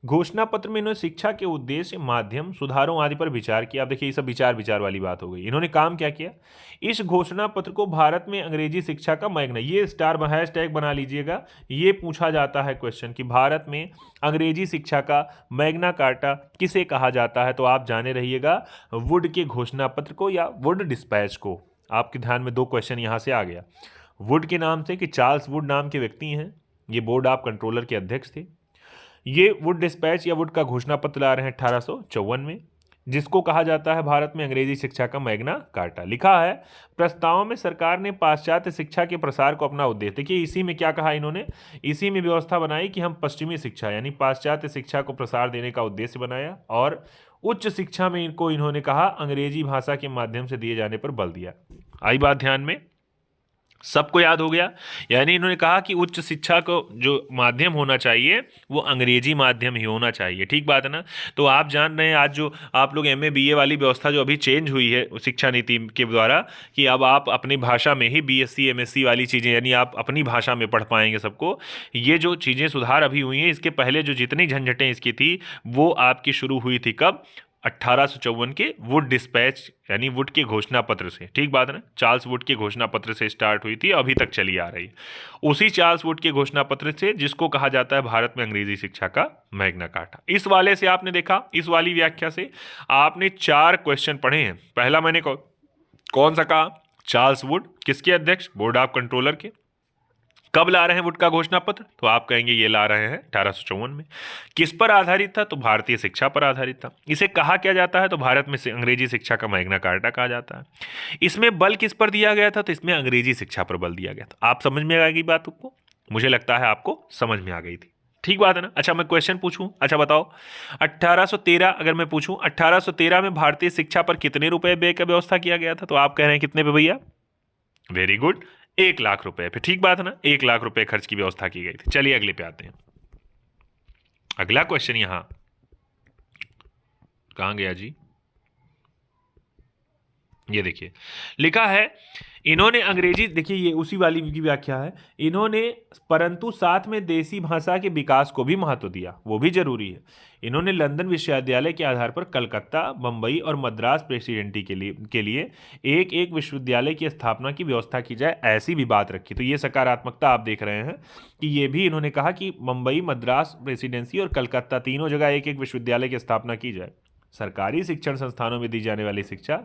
घोषणा पत्र में इन्होंने शिक्षा के उद्देश्य, माध्यम, सुधारों आदि पर विचार किया। अब देखिए ये सब विचार विचार वाली बात हो गई। इन्होंने काम क्या किया, इस घोषणा पत्र को भारत में अंग्रेजी शिक्षा का मैग्ना, ये स्टार हैशटैग बना लीजिएगा, ये पूछा जाता है क्वेश्चन कि भारत में अंग्रेजी शिक्षा का मैग्ना कार्टा किसे कहा जाता है, तो आप जाने रहिएगा वुड के घोषणा पत्र को या वुड डिस्पैच को। आपके ध्यान में दो क्वेश्चन यहाँ से आ गया, वुड के नाम से कि चार्ल्स वुड नाम के व्यक्ति हैं, ये बोर्ड ऑफ कंट्रोलर के अध्यक्ष थे। ये वुड डिस्पैच या वुड का घोषणा पत्र ला रहे हैं 1854 में, जिसको कहा जाता है भारत में अंग्रेजी शिक्षा का मैग्ना कार्टा। लिखा है प्रस्ताव में सरकार ने पाश्चात्य शिक्षा के प्रसार को अपना उद्देश्य, देखिए इसी में क्या कहा इन्होंने, इसी में व्यवस्था बनाई कि हम पश्चिमी शिक्षा यानी पाश्चात्य शिक्षा को प्रसार देने का उद्देश्य बनाया, और उच्च शिक्षा में इनको इन्होंने कहा अंग्रेजी भाषा के माध्यम से दिए जाने पर बल दिया। आई बात ध्यान में, सबको याद हो गया। यानी इन्होंने कहा कि उच्च शिक्षा को जो माध्यम होना चाहिए वो अंग्रेजी माध्यम ही होना चाहिए। ठीक बात है ना। तो आप जान रहे हैं आज जो आप लोग एमए बीए वाली व्यवस्था जो अभी चेंज हुई है शिक्षा नीति के द्वारा, कि अब आप अपनी भाषा में ही बीएससी एमएससी वाली चीज़ें यानी आप अपनी भाषा में पढ़ पाएंगे सबको। ये जो चीज़ें सुधार अभी हुई हैं, इसके पहले जो जितनी झंझटें इसकी थी वो आपकी शुरू हुई थी कब, 1854 के वुड डिस्पैच यानी वुड के घोषणा पत्र से। ठीक बात है ना, चार्ल्स वुड के घोषणा पत्र से स्टार्ट हुई थी, अभी तक चली आ रही है उसी चार्ल्स वुड के घोषणा पत्र से, जिसको कहा जाता है भारत में अंग्रेजी शिक्षा का मैग्ना कार्टा। इस वाले से आपने देखा, इस वाली व्याख्या से आपने 4 क्वेश्चन पढ़े हैं। पहला मैंने कौन सा कहा, चार्ल्स वुड किसके अध्यक्ष, बोर्ड ऑफ कंट्रोलर के। कब ला रहे हैं वुड का घोषणा पत्र, तो आप कहेंगे ये ला रहे हैं 1854 में। किस पर आधारित था, तो भारतीय शिक्षा पर आधारित था। इसे कहा क्या जाता है, तो भारत में अंग्रेजी शिक्षा का मैग्ना कार्टा कहा जाता है। इसमें बल किस पर दिया गया था, तो इसमें अंग्रेजी शिक्षा पर बल दिया गया था। आप समझ में आ गई बात को, मुझे लगता है आपको समझ में आ गई थी। ठीक बात है ना। अच्छा मैं क्वेश्चन पूछूं, अच्छा बताओ 1813 अगर मैं पूछूं 1813 में भारतीय शिक्षा पर कितने रुपए व्यय का व्यवस्था किया गया था, तो आप कह रहे हैं कितने पे भैया, वेरी गुड, 1 लाख रुपए पे। ठीक बात है ना, 1 लाख रुपए खर्च की व्यवस्था की गई थी। चलिए अगले पे आते हैं। अगला क्वेश्चन यहां कहां गया जी, ये देखिए लिखा है इन्होंने अंग्रेजी, देखिए ये उसी वाली की व्याख्या है, इन्होंने परंतु साथ में देसी भाषा के विकास को भी महत्व दिया, वो भी जरूरी है। इन्होंने लंदन विश्वविद्यालय के आधार पर कलकत्ता, बंबई और मद्रास प्रेसिडेंसी के लिए एक एक विश्वविद्यालय की स्थापना की व्यवस्था की जाए, ऐसी भी बात रखी। तो ये सकारात्मकता आप देख रहे हैं कि ये भी इन्होंने कहा कि बंबई, मद्रास प्रेसिडेंसी और कलकत्ता तीनों जगह एक एक विश्वविद्यालय की स्थापना की जाए। सरकारी शिक्षण संस्थानों में दी जाने वाली शिक्षा,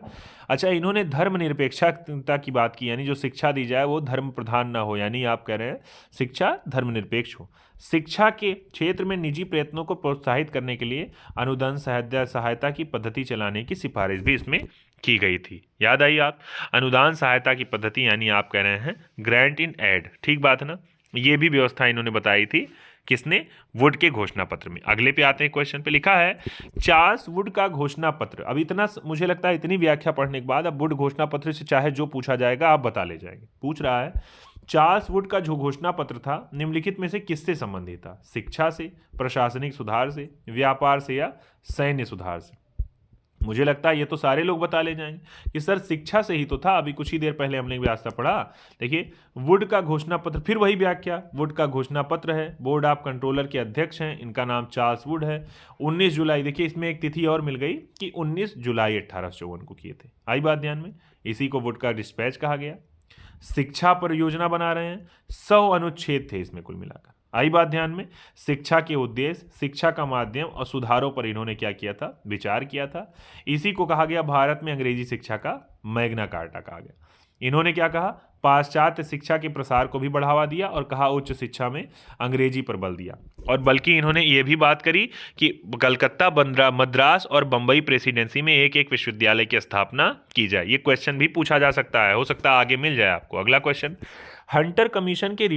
अच्छा इन्होंने धर्मनिरपेक्षता की बात की, यानी जो शिक्षा दी जाए वो धर्म प्रधान ना हो, यानी आप कह रहे हैं शिक्षा धर्मनिरपेक्ष हो। शिक्षा के क्षेत्र में निजी प्रयत्नों को प्रोत्साहित करने के लिए अनुदान सहायता की पद्धति चलाने की सिफारिश भी इसमें की गई थी। याद आई आप, अनुदान सहायता की पद्धति यानी आप कह रहे हैं ग्रांट इन एड। ठीक बात है ना, ये भी व्यवस्था इन्होंने बताई थी, किसने, वुड के घोषणा पत्र में। अगले पे आते हैं, क्वेश्चन पे लिखा है चार्ल्स वुड का घोषणा पत्र। अब इतना मुझे लगता है इतनी व्याख्या पढ़ने के बाद अब वुड घोषणा पत्र से चाहे जो पूछा जाएगा आप बता ले जाएंगे। पूछ रहा है चार्ल्स वुड का जो घोषणा पत्र था निम्नलिखित में से किससे संबंधित था, शिक्षा से, प्रशासनिक सुधार से, व्यापार से या सैन्य सुधार से। मुझे लगता है ये तो सारे लोग बता ले जाएंगे कि सर शिक्षा से ही तो था, अभी कुछ ही देर पहले हमने व्याख्या पढ़ा। देखिए वुड का घोषणा पत्र, फिर वही व्याख्या, वुड का घोषणा पत्र है, बोर्ड ऑफ कंट्रोलर के अध्यक्ष हैं, इनका नाम चार्ल्स वुड है। 19 जुलाई, देखिए इसमें एक तिथि और मिल गई कि 19 जुलाई 1854 को किए थे। आई बात ध्यान में, इसी को वुड का डिस्पैच कहा गया। शिक्षा पर योजना बना रहे हैं, 100 अनुच्छेद थे इसमें कुल मिलाकर। आई बात ध्यान में, शिक्षा के उद्देश्य, शिक्षा का माध्यम और सुधारों पर इन्होंने क्या किया था, विचार किया था। इसी को कहा गया भारत में अंग्रेजी शिक्षा का मैग्ना कार्टा कहा गया। इन्होंने क्या कहा, पाश्चात्य शिक्षा के प्रसार को भी बढ़ावा दिया और कहा उच्च शिक्षा में अंग्रेजी पर बल दिया। और बल्कि इन्होंने ये भी बात करी कि कलकत्ता, मद्रास और बंबई प्रेसिडेंसी में एक एक विश्वविद्यालय की स्थापना की जाए। ये क्वेश्चन भी पूछा जा सकता है, हो सकता है आगे मिल जाए आपको। अगला क्वेश्चन, हंटर कमीशन की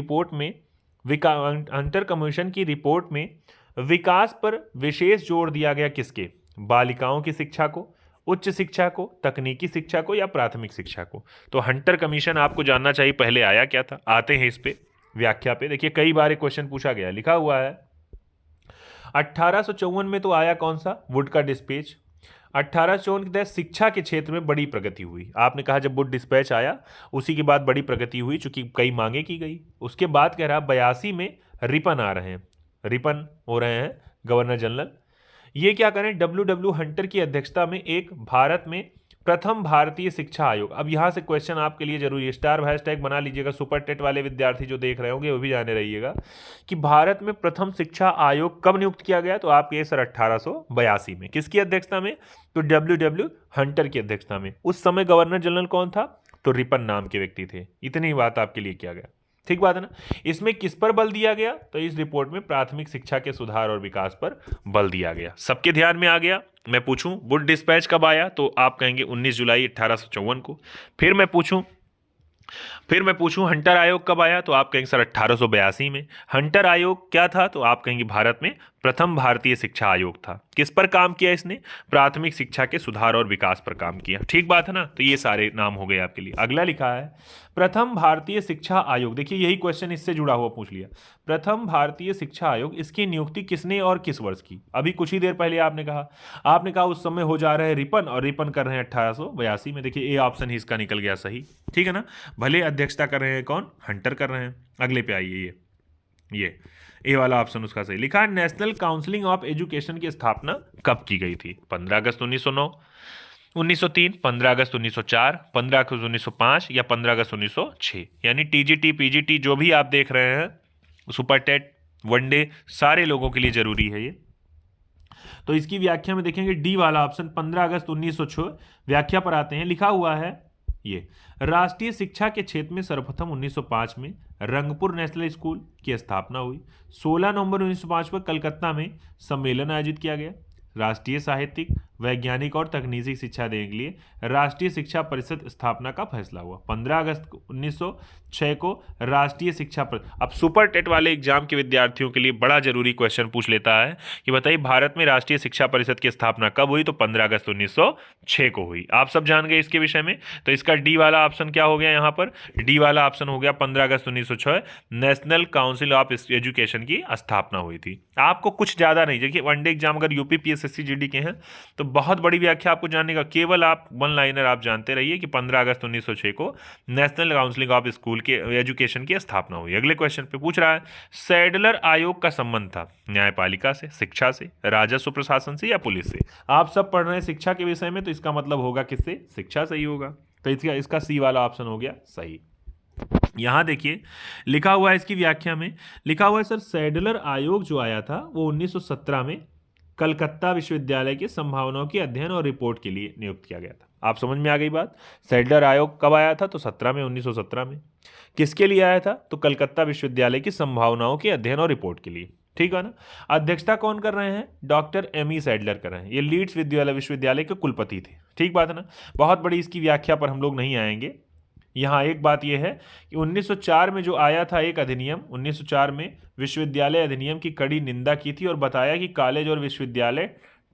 रिपोर्ट में विकास पर विशेष जोर दिया गया किसके, बालिकाओं की शिक्षा को, उच्च शिक्षा को, तकनीकी शिक्षा को या प्राथमिक शिक्षा को। तो हंटर कमीशन आपको जानना चाहिए पहले आया क्या था। आते हैं इस पे व्याख्या पे। देखिए कई बार क्वेश्चन पूछा गया, लिखा हुआ है 1854 में तो आया कौन सा, वुड का डिस्पैच। 1854 के तहत शिक्षा के क्षेत्र में बड़ी प्रगति हुई। आपने कहा जब वुड डिस्पैच आया उसी के बाद बड़ी प्रगति हुई, चूंकि कई मांगे की गई। उसके बाद कह रहा 82 में रिपन आ रहे हैं, रिपन हो रहे हैं गवर्नर जनरल। ये क्या करें, डब्ल्यू हंटर की अध्यक्षता में एक भारत में प्रथम भारतीय शिक्षा आयोग। अब यहां से क्वेश्चन आपके लिए जरूरी है, स्टार हैशटैग बना लीजिएगा, सुपर टेट वाले विद्यार्थी जो देख रहे होंगे वो भी जाने रहिएगा कि भारत में प्रथम शिक्षा आयोग कब नियुक्त किया गया। तो आपके ये सर 1882 में। किसकी अध्यक्षता में? तो डब्ल्यू हंटर की अध्यक्षता में। उस समय गवर्नर जनरल कौन था? तो रिपन नाम के व्यक्ति थे। इतनी बात आपके लिए किया गया, ठीक बात है ना। इसमें किस पर बल दिया गया? तो इस रिपोर्ट में प्राथमिक शिक्षा के सुधार और विकास पर बल दिया गया। सबके ध्यान में आ गया। मैं पूछूं वुड डिस्पैच कब आया, तो आप कहेंगे 19 जुलाई 1854 को। फिर मैं पूछूं हंटर आयोग कब आया, तो आप कहेंगे सर 1882 में। हंटर आयोग क्या था, तो आप कहेंगे भारत में प्रथम भारतीय शिक्षा आयोग था। किस पर काम किया इसने? प्राथमिक शिक्षा के सुधार और विकास पर काम किया, ठीक बात है ना। तो ये सारे नाम हो गए आपके लिए। अगला लिखा है प्रथम भारतीय शिक्षा आयोग। देखिए यही क्वेश्चन इससे जुड़ा हुआ पूछ लिया। प्रथम भारतीय शिक्षा आयोग, इसकी नियुक्ति किसने और किस वर्ष की? अभी कुछ ही देर पहले आपने कहा उस समय हो जा रहे हैं रिपन, और रिपन कर रहे हैं 1882 में। देखिए ए ऑप्शन ही इसका निकल गया सही, ठीक है ना। भले अध्यक्षता कर रहे हैं कौन? हंटर कर रहे हैं। अगले पे आइए, ये ए वाला ऑप्शन उसका सही लिखा है। नेशनल काउंसिलिंग ऑफ एजुकेशन की स्थापना कब की गई थी? 15 अगस्त 1909, 1903, 15 अगस्त 1904, 15 अगस्त 1905 या 15 अगस्त 1906। यानी टीजीटी पीजीटी जो भी आप देख रहे हैं, सुपर टेट वनडे, सारे लोगों के लिए जरूरी है ये। तो इसकी व्याख्या में देखेंगे डी वाला ऑप्शन 15 अगस्त 1906। व्याख्या पर आते हैं, लिखा हुआ है ये राष्ट्रीय शिक्षा के क्षेत्र में सर्वप्रथम 1905 में रंगपुर नेशनल स्कूल की स्थापना हुई। 16 नवंबर 1905 को कलकत्ता में सम्मेलन आयोजित किया गया। राष्ट्रीय साहित्यिक, वैज्ञानिक और तकनीकी शिक्षा देने के लिए राष्ट्रीय शिक्षा परिषद स्थापना का फैसला हुआ। 15 अगस्त 1906 को राष्ट्रीय शिक्षा परिषद। अब सुपर टेट वाले एग्जाम के विद्यार्थियों के लिए बड़ा जरूरी क्वेश्चन पूछ लेता है कि बताइए भारत में राष्ट्रीय शिक्षा परिषद की स्थापना कब हुई? तो 15 अगस्त 1906 को हुई। आप सब जान गए इसके विषय में। तो इसका डी वाला ऑप्शन क्या हो गया यहाँ पर? डी वाला ऑप्शन हो गया 15 अगस्त 1906, नेशनल काउंसिल ऑफ एजुकेशन की स्थापना हुई थी। आपको कुछ ज्यादा नहीं, देखिए वनडे एग्जाम अगर यूपी पीएसएससी जीडी के हैं तो बहुत बड़ी व्याख्या आपको जानने का, केवल आप वन लाइनर आप जानते रहिए कि 15 अगस्त 1906 को नेशनल काउंसिलिंग ऑफ स्कूल के एजुकेशन की स्थापना हुई। अगले क्वेश्चन पे पूछ रहा है सैडलर आयोग का संबंध था न्यायपालिका से, शिक्षा से, राजस्व प्रशासन से या पुलिस से? आप सब पढ़ रहे हैं शिक्षा के विषय में, तो इसका मतलब होगा किससे? शिक्षा से ही होगा। तो इसका सी वाला ऑप्शन हो गया सही। यहां देखिए लिखा हुआ है, इसकी व्याख्या में लिखा हुआ है सर सैडलर आयोग जो आया था वो 1917 में कलकत्ता विश्वविद्यालय की संभावनाओं के अध्ययन और रिपोर्ट के लिए नियुक्त किया गया था। आप समझ में आ गई बात। सैडलर आयोग कब आया था? तो 1917 में। किसके लिए आया था? तो कलकत्ता विश्वविद्यालय की संभावनाओं के अध्ययन और रिपोर्ट के लिए, ठीक है ना। अध्यक्षता कौन कर रहे हैं? डॉक्टर एम ई सैडलर कर रहे हैं। ये लीड्स विश्वविद्यालय के कुलपति थे, ठीक बात है ना। बहुत बड़ी इसकी व्याख्या पर हम लोग नहीं आएंगे। यहाँ एक बात यह है कि 1904 में जो आया था एक अधिनियम, 1904 में विश्वविद्यालय अधिनियम की कड़ी निंदा की थी और बताया कि कॉलेज और विश्वविद्यालय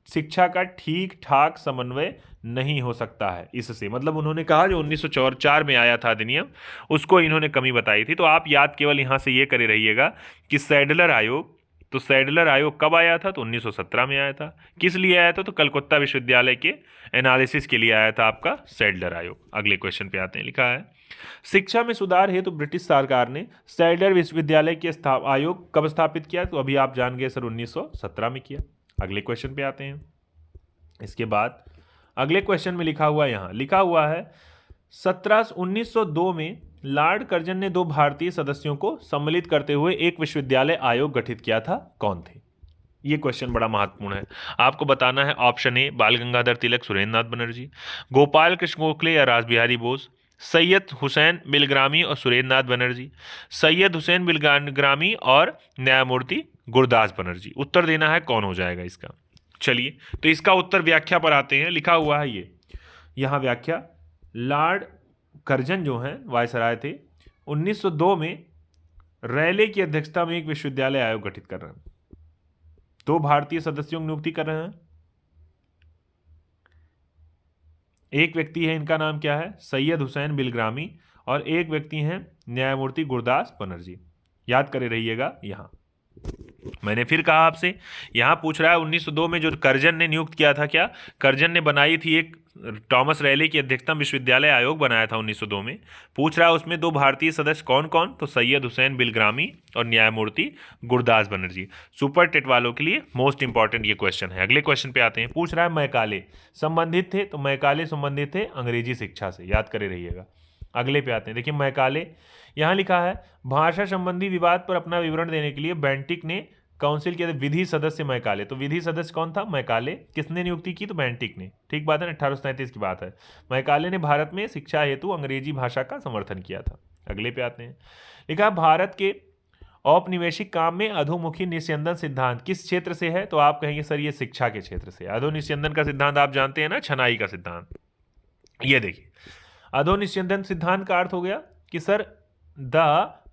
शिक्षा का ठीक ठाक समन्वय नहीं हो सकता है इससे। मतलब उन्होंने कहा जो 1904 में आया था अधिनियम, उसको इन्होंने कमी बताई थी। तो आप याद केवल यहाँ से ये करे रहिएगा कि सैडलर आयोग, तो सैडलर आयोग कब आया था? तो 1917 में आया था। किस लिए आया था? तो कलकत्ता विश्वविद्यालय के एनालिसिस के लिए आया था आपका सैडलर आयोग। अगले क्वेश्चन पे आते हैं, लिखा है शिक्षा में सुधार हेतु ब्रिटिश सरकार ने सैडलर विश्वविद्यालय के आयोग कब स्थापित किया? तो अभी आप जान गए सर 1917 में किया। अगले क्वेश्चन पे आते हैं। इसके बाद अगले क्वेश्चन में लिखा हुआ, यहाँ लिखा हुआ है 1902 में लॉर्ड कर्जन ने 2 भारतीय सदस्यों को सम्मिलित करते हुए एक विश्वविद्यालय आयोग गठित किया था। कौन थे? ये क्वेश्चन बड़ा महत्वपूर्ण है। आपको बताना है ऑप्शन ए बाल गंगाधर तिलक, सुरेंद्र नाथ बनर्जी, गोपाल कृष्ण गोखले या रासबिहारी बोस, सैयद हुसैन बिलग्रामी और सुरेंद्र नाथ बनर्जी, सैयद हुसैन बिलग्रामी और न्यायमूर्ति गुरदास बनर्जी। उत्तर देना है कौन हो जाएगा इसका। चलिए तो इसका उत्तर व्याख्या पर आते हैं। लिखा हुआ है ये यहाँ व्याख्या, लॉर्ड कर्जन जो हैं वायसराय थे, 1902 में रैले की अध्यक्षता में एक विश्वविद्यालय आयोग गठित कर रहे हैं। 2 भारतीय सदस्यों की नियुक्ति कर रहे हैं। एक व्यक्ति है, इनका नाम क्या है? सैयद हुसैन बिलग्रामी, और एक व्यक्ति हैं न्यायमूर्ति गुरदास बनर्जी। याद करे रहिएगा। यहाँ मैंने फिर कहा आपसे, यहाँ पूछ रहा है 1902 में जो कर्जन ने नियुक्त किया था, क्या कर्जन ने बनाई थी एक टॉमस रैले की अध्यक्षता में विश्वविद्यालय आयोग बनाया था 1902 में। पूछ रहा है उसमें 2 भारतीय सदस्य कौन कौन, तो सैयद हुसैन बिलग्रामी और न्यायमूर्ति गुरदास बनर्जी। सुपर टेट वालों के लिए मोस्ट इंपॉर्टेंट ये क्वेश्चन है। अगले क्वेश्चन पे आते हैं। पूछ रहा है मैकाले संबंधित थे, तो मैकाले संबंधित थे अंग्रेजी शिक्षा से, याद करे रहिएगा। अगले पे आते हैं। देखिए मैकाले यहाँ लिखा है भाषा संबंधी विवाद पर अपना विवरण देने के लिए बेंटिक ने काउंसिल के विधि सदस्य मैकाले, तो विधि सदस्य कौन था? मैकाले। किसने नियुक्ति की? तो बेंटिक ने। ठीक बात है, 1837 की बात है। मैकाले ने भारत में शिक्षा हेतु अंग्रेजी भाषा का समर्थन किया था। अगले पे आते हैं। लिखा भारत के औपनिवेशिक काम में अधोमुखी निस्यंदन सिद्धांत किस क्षेत्र से है? तो आप कहेंगे सर ये शिक्षा के क्षेत्र से। अधोनिस्यंदन का सिद्धांत आप जानते हैं ना, छनाई का सिद्धांत। ये देखिए अधोनिस्यंदन सिद्धांत का अर्थ हो गया कि sir the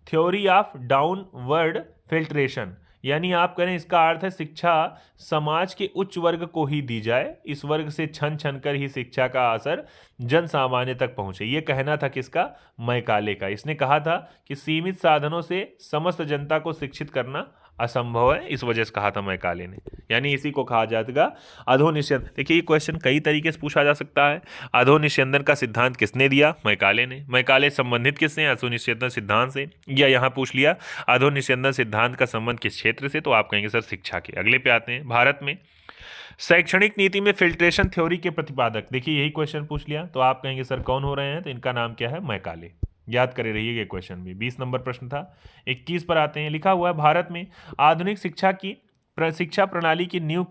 theory of downward filtration, यानी आप करें इसका अर्थ है शिक्षा समाज के उच्च वर्ग को ही दी जाए, इस वर्ग से छन छन कर ही शिक्षा का असर जन सामान्य तक पहुंचे। ये कहना था किसका? मैकाले का। इसने कहा था कि सीमित साधनों से समस्त जनता को शिक्षित करना असंभव है, इस वजह से कहा था मैकाले ने। यानी इसी को कहा जाएगा अधोनिस्यंदन। देखिए ये क्वेश्चन कई तरीके से पूछा जा सकता है। अधोनिस्यंदन का सिद्धांत किसने दिया? मैकाले ने। मैकाले संबंधित किससे? अधोनिस्यंदन सिद्धांत से। या यहाँ पूछ लिया अधोनिस्यंदन सिद्धांत का संबंध किस क्षेत्र से, तो आप कहेंगे सर शिक्षा के। अगले पे आते हैं। भारत में शैक्षणिक नीति में फिल्ट्रेशन थ्योरी के प्रतिपादक, देखिए यही क्वेश्चन पूछ लिया, तो आप कहेंगे सर कौन हो रहे हैं? तो इनका नाम क्या है? मैकाले। याद करे रहिए ये क्वेश्चन भी। 20 नंबर प्रश्न था। 21 पर आते हैं। लिखा हुआ है भारत में आधुनिक शिक्षा प्रणाली की नींव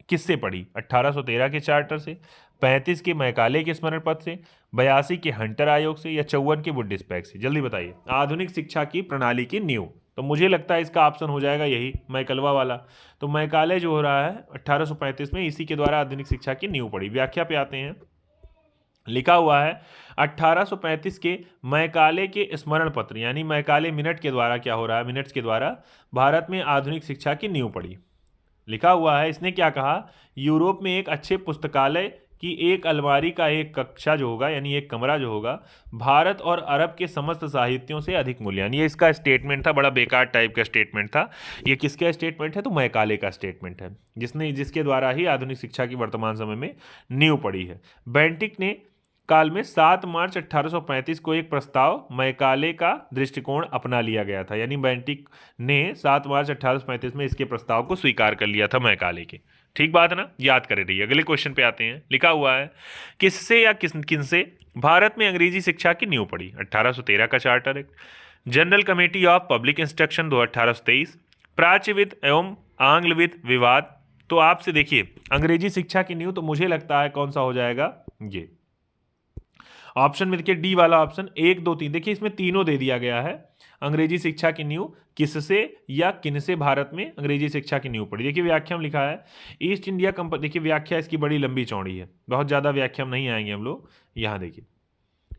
किससे पड़ी? 1813 के चार्टर से, 35 के मैकाले के स्मरण पत्र से, 82 के हंटर आयोग से, या 54 के वुड डिस्पैच से। जल्दी बताइए। आधुनिक शिक्षा की प्रणाली की नींव, तो मुझे लगता है इसका ऑप्शन हो जाएगा यही मैकलवा वाला। तो मैकाले जो हो रहा है 1835 में, इसी के द्वारा आधुनिक शिक्षा की नींव पड़ी। व्याख्या पे आते हैं। लिखा हुआ है 1835 के मैकाले के स्मरण पत्र, यानी मैकाले मिनट के द्वारा क्या हो रहा है? मिनट्स के द्वारा भारत में आधुनिक शिक्षा की नींव पड़ी। लिखा हुआ है इसने क्या कहा? यूरोप में एक अच्छे पुस्तकालय की एक अलमारी का एक कक्षा जो होगा, यानी एक कमरा जो होगा, भारत और अरब के समस्त साहित्यों से अधिक मूल्य। यानी ये इसका स्टेटमेंट था, बड़ा बेकार टाइप का स्टेटमेंट था। ये किसका स्टेटमेंट है? तो मैकाले का स्टेटमेंट है, जिसके द्वारा ही आधुनिक शिक्षा की वर्तमान समय में नींव पड़ी है। बेंटिक ने काल में 7 मार्च 1835 को एक प्रस्ताव मैकाले का दृष्टिकोण अपना लिया गया था, यानी बेंटिक ने 7 मार्च 1835 में इसके प्रस्ताव को स्वीकार कर लिया था मैकाले के। ठीक बात है ना, याद करे रहिए। अगले क्वेश्चन पे आते हैं। लिखा हुआ है किससे या किनसे भारत में अंग्रेजी शिक्षा की नींव पड़ी? 1813 का charter act, general committee of public instruction 1823, प्राच्यविद एवं आंग्लविद विवाद। तो आपसे देखिए अंग्रेजी शिक्षा की नींव, तो मुझे लगता है कौन सा हो जाएगा? ये ऑप्शन में देखिए डी वाला ऑप्शन 1 2 3। देखिए इसमें तीनों दे दिया गया है। अंग्रेजी शिक्षा की नींव किससे या किनसे भारत में अंग्रेजी शिक्षा की नींव पड़ी? देखिए व्याख्या में लिखा है ईस्ट इंडिया कंपनी। देखिए व्याख्या इसकी बड़ी लंबी चौड़ी है, बहुत ज़्यादा व्याख्या में नहीं आएंगे हम लोग। यहाँ देखिए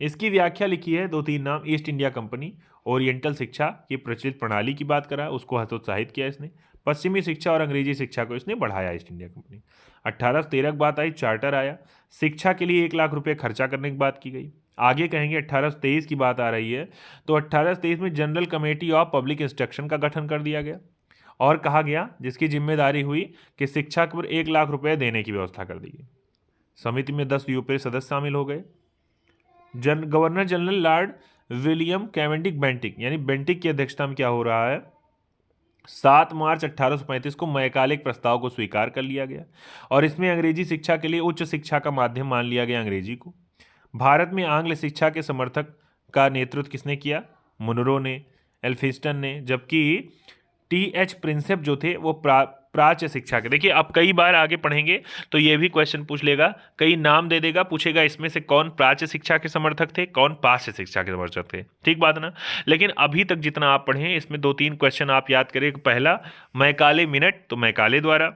इसकी व्याख्या लिखी है 2-3 नाम। ईस्ट इंडिया कंपनी ओरिएंटल शिक्षा की प्रचलित प्रणाली की बात करा, उसको हतोत्साहित किया इसने। पश्चिमी शिक्षा और अंग्रेजी शिक्षा को इसने बढ़ाया ईस्ट इंडिया कंपनी। 1813 की बात आई, चार्टर आया, शिक्षा के लिए 1 लाख रुपए खर्चा करने की बात की गई। आगे कहेंगे 1823 की बात आ रही है, तो 1823 में general committee of public instruction का गठन कर दिया गया और कहा गया जिसकी जिम्मेदारी हुई कि शिक्षा पर 1 लाख रुपए देने की व्यवस्था कर दी गई। समिति में 10 यूरोपीय सदस्य शामिल हो गए। Governor general Lord William Cavendish Bentinck, यानी बेंटिक की अध्यक्षता में क्या हो रहा है? 7 मार्च 1835 को मैकाले के प्रस्ताव को स्वीकार कर लिया गया और इसमें अंग्रेजी शिक्षा के लिए उच्च शिक्षा का माध्यम मान लिया गया अंग्रेजी को। भारत में आंग्ल शिक्षा के समर्थक का नेतृत्व किसने किया? मुनरो ने, एल्फिंस्टन ने, जबकि टी.एच. प्रिंसेप जो थे वो प्राच्य शिक्षा के। देखिए अब कई बार आगे पढ़ेंगे तो ये भी क्वेश्चन पूछ लेगा, कई नाम दे देगा, पूछेगा इसमें से कौन प्राच्य शिक्षा के समर्थक थे, कौन पाश्चात्य शिक्षा के समर्थक थे। ठीक बात ना। लेकिन अभी तक जितना आप पढ़े इसमें 2-3 क्वेश्चन आप याद करें। पहला मैकाले मिनट, तो मैकाले द्वारा।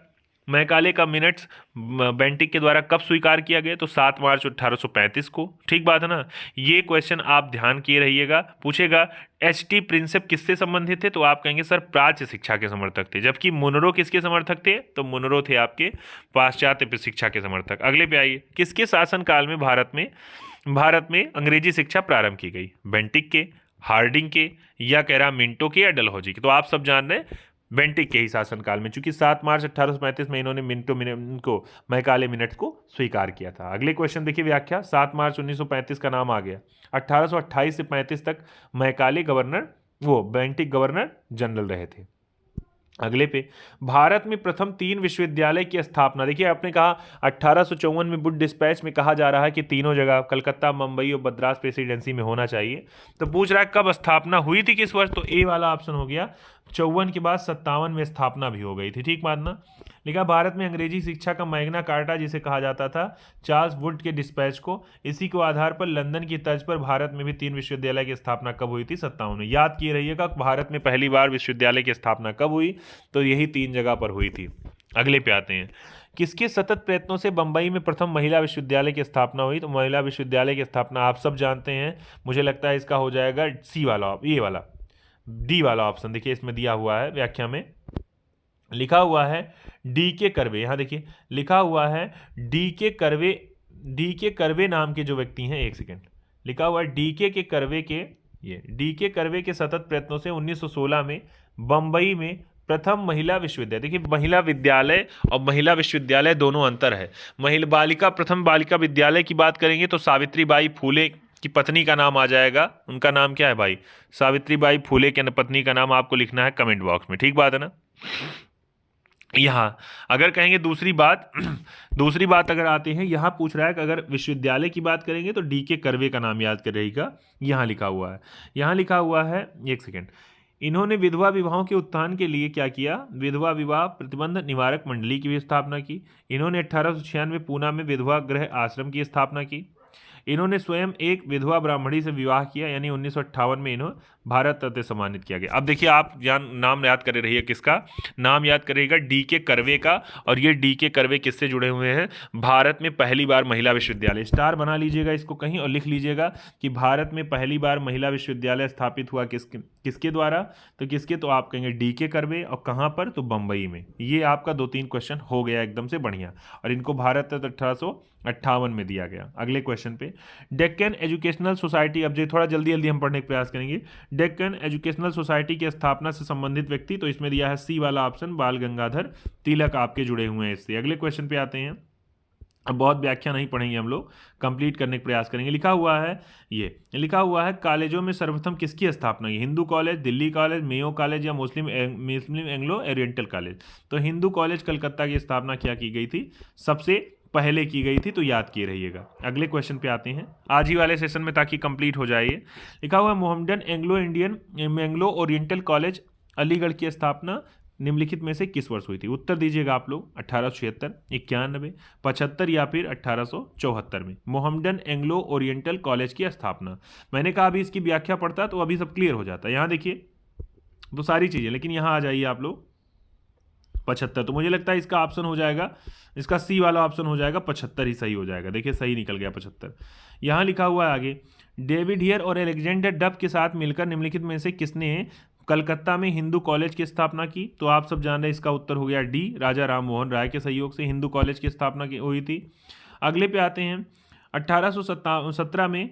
मैकाले का मिनट्स बेंटिक के द्वारा कब स्वीकार किया गया? तो 7 मार्च 1835 को। ठीक बात है ना। ये क्वेश्चन आप ध्यान किए रहिएगा। पूछेगा एच.टी. प्रिंसेप किससे संबंधित थे? तो आप कहेंगे सर प्राच्य शिक्षा के समर्थक थे। जबकि मुनरो किसके समर्थक थे? तो मुनरो थे आपके पाश्चात्य शिक्षा के समर्थक। अगले पे आइए, किसके शासनकाल में भारत में अंग्रेजी शिक्षा प्रारंभ की गई? बेंटिक के, हार्डिंग के, या कह रहा मिंटो के, या डलहौजी के? तो आप सब जान रहे हैं बेंटिक के ही शासनकाल में, चूंकि 7 मार्च 1835 में इन्होंने मैकाले मिनट्स को स्वीकार किया था। अगले क्वेश्चन देखिए व्याख्या। 7 मार्च 1935 का नाम आ गया। 1828 से 35 तक मैकाले बेंटिक गवर्नर जनरल रहे थे। अगले पे, भारत में प्रथम 3 विश्वविद्यालय की स्थापना। देखिए आपने कहा 1854 में बुड डिस्पैच में कहा जा रहा है कि तीनों जगह कलकत्ता, मुंबई और मद्रास प्रेसिडेंसी में होना चाहिए। तो पूछ रहा है कब स्थापना हुई थी, किस वर्ष? तो ए वाला ऑप्शन हो गया 54 के बाद 57 में स्थापना भी हो गई थी। ठीक बात ना। लिखा भारत में अंग्रेजी शिक्षा का मैग्ना कार्टा जिसे कहा जाता था, चार्ल्स वुड के डिस्पैच को, इसी को आधार पर लंदन की तर्ज पर भारत में भी 3 विश्वविद्यालय की स्थापना कब हुई थी? 57 में। याद किए रहिएगा भारत में पहली बार विश्वविद्यालय की स्थापना कब हुई, तो यही 3 जगह पर हुई थी। अगले पे आते हैं, किसके सतत प्रयत्नों से बंबई में प्रथम महिला विश्वविद्यालय की स्थापना हुई? तो महिला विश्वविद्यालय की स्थापना आप सब जानते हैं, मुझे लगता है इसका हो जाएगा सी वाला, ये वाला डी वाला ऑप्शन। देखिए इसमें दिया हुआ है व्याख्या में, लिखा हुआ है डी के कर्वे। यहाँ देखिए लिखा हुआ है डी के कर्वे नाम के जो व्यक्ति हैं, एक सेकेंड, लिखा हुआ है डी के कर्वे के, ये डी के कर्वे के सतत प्रयत्नों से 1916 में बंबई में प्रथम महिला विश्वविद्यालय। देखिए महिला विद्यालय और महिला विश्वविद्यालय दोनों अंतर है। प्रथम बालिका विद्यालय की बात करेंगे तो सावित्रीबाई फूले की पत्नी का नाम आ जाएगा। उनका नाम क्या है भाई? सावित्रीबाई फूले की पत्नी का नाम आपको लिखना है कमेंट बॉक्स में। ठीक बात है ना। यहाँ अगर कहेंगे दूसरी बात अगर आते हैं, यहाँ पूछ रहा है कि अगर विश्वविद्यालय की बात करेंगे तो डी के कर्वे का नाम याद कर रहेगा। यहाँ लिखा हुआ है एक सेकेंड, इन्होंने विधवा विवाहों के उत्थान के लिए क्या किया? विधवा विवाह प्रतिबंध निवारक मंडली की भी स्थापना की। इन्होंने 1896 पूना में विधवा गृह आश्रम की स्थापना की। इन्होंने स्वयं एक विधवा ब्राह्मणी से विवाह किया, यानी 1958 में इन्हें भारत रत्न सम्मानित किया गया। अब देखिए आप नाम याद कर रहिए, किसका नाम याद करिएगा? डी के कर्वे का। और ये डी के कर्वे किससे जुड़े हुए हैं? भारत में पहली बार महिला विश्वविद्यालय। स्टार बना लीजिएगा इसको कहीं और लिख लीजिएगा कि भारत में पहली बार महिला विश्वविद्यालय स्थापित हुआ किसके द्वारा? तो किसके? तो आप कहेंगे डी के कर्वे। और कहाँ पर? तो बंबई में। ये आपका 2-3 क्वेश्चन हो गया एकदम से बढ़िया, और इनको भारत रत्न 1858 में दिया गया। अगले क्वेश्चन पे, डेक्कन एजुकेशनल सोसाइटी। अब जो थोड़ा जल्दी हम पढ़ने का प्रयास करेंगे। डेक्कन एजुकेशनल सोसाइटी की स्थापना से संबंधित व्यक्ति, तो इसमें दिया है सी वाला ऑप्शन, बाल गंगाधर तिलक आपके जुड़े हुए हैं इससे। अगले क्वेश्चन पे आते हैं। अब बहुत व्याख्या नहीं पढ़ेंगे हम लोग, कंप्लीट करने का प्रयास करेंगे। लिखा हुआ है कॉलेजों में सर्वप्रथम किसकी स्थापना की? Hindu college, Delhi college, Mayo college या मुस्लिम एंग्लो ओरिएंटल कॉलेज? तो हिंदू कॉलेज कलकत्ता की स्थापना क्या की गई थी? सबसे पहले की गई थी, तो याद किए रहिएगा। अगले क्वेश्चन पे आते हैं आज ही वाले सेशन में, ताकि कंप्लीट हो जाए। लिखा हुआ है Mohammedan Anglo oriental college Aligarh की स्थापना निम्नलिखित में से किस वर्ष हुई थी? उत्तर दीजिएगा आप लोग। 1876, 91, 75 या फिर 1874 में मोहम्मदन एंग्लो ओरिएंटल कॉलेज की स्थापना। मैंने कहा अभी इसकी व्याख्या पढ़ता तो अभी सब क्लियर हो जाता। यहाँ देखिए तो सारी चीज़ें, लेकिन यहाँ आ जाइए आप लोग 75। तो मुझे लगता है इसका ऑप्शन हो जाएगा, इसका सी वाला ऑप्शन हो जाएगा, 75 ही सही हो जाएगा। देखिए सही निकल गया 75। यहाँ लिखा हुआ है आगे, डेविड हियर और एलेक्जेंडर डब के साथ मिलकर निम्नलिखित में से किसने कलकत्ता में हिंदू कॉलेज की स्थापना की? तो आप सब जान रहे हैं इसका उत्तर हो गया डी, राजा राम मोहन राय के सहयोग से हिंदू कॉलेज की स्थापना हुई थी। अगले पे आते हैं, 1817 में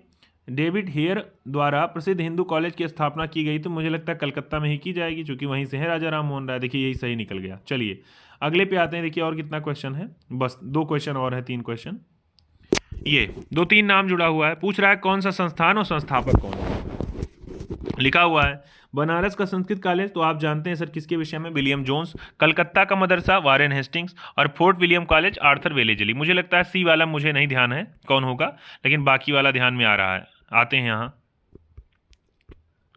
डेविड हेयर द्वारा प्रसिद्ध हिंदू कॉलेज की स्थापना की गई। तो मुझे लगता है कलकत्ता में ही की जाएगी, क्योंकि वहीं से है राजा राम मोहन राय। देखिए यही सही निकल गया। चलिए अगले पे आते हैं। देखिए और कितना क्वेश्चन है, बस 2 क्वेश्चन और है, 3 क्वेश्चन। ये 2-3 नाम जुड़ा हुआ है। पूछ रहा है कौन सा संस्थान और संस्थापक कौन है? लिखा हुआ है बनारस का संस्कृत कॉलेज, तो आप जानते हैं सर किसके विषय में? William Jones. कलकत्ता का मदरसा वारेन हेस्टिंग्स। और Fort William College Arthur Wellesley. मुझे लगता है सी वाला मुझे नहीं ध्यान है कौन होगा, लेकिन बाकी वाला ध्यान में आ रहा है। आते हैं यहाँ,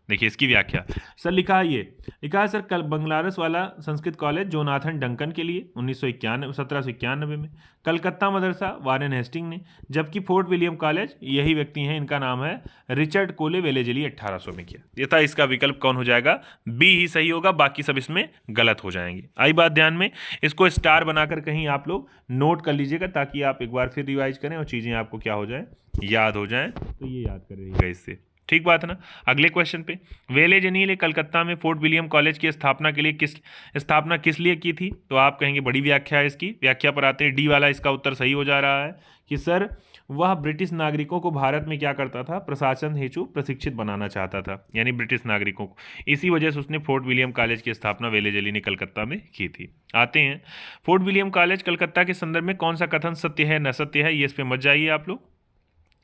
देखिए इसकी व्याख्या। सर लिखा है सर कल बनारस वाला संस्कृत कॉलेज जोनाथन डंकन के लिए 1791 में। कलकत्ता मदरसा वारेन हेस्टिंग ने। जबकि फोर्ट विलियम कॉलेज यही व्यक्ति हैं, इनका नाम है रिचर्ड कोले वेलेजली, 1800 में किया। ये था इसका विकल्प कौन हो जाएगा? बी ही सही होगा, बाकी सब इसमें गलत हो जाएंगे। आई बात ध्यान में, इसको स्टार बनाकर कहीं आप लोग नोट कर लीजिएगा, ताकि आप एक बार फिर रिवाइज करें और चीज़ें आपको क्या हो जाए, याद हो जाए। तो ये याद कर रहिएगा इससे, ठीक बात है ना। अगले क्वेश्चन पे, वेलेजनी ने कलकत्ता में फोर्ट विलियम कॉलेज की स्थापना किस लिए की थी? तो आप कहेंगे बड़ी व्याख्या है इसकी। व्याख्या पर आते हैं, डी वाला इसका उत्तर सही हो जा रहा है कि सर वह ब्रिटिश नागरिकों को भारत में क्या करता था, प्रशासन हेतु प्रशिक्षित बनाना चाहता था, यानी ब्रिटिश नागरिकों को। इसी वजह से उसने फोर्ट विलियम कॉलेज की स्थापना वेलेजली ने कलकत्ता में की थी। आते हैं, फोर्ट विलियम कॉलेज कलकत्ता के संदर्भ में कौन सा कथन सत्य है न सत्य है, ये इस पे मत जाइए आप लोग।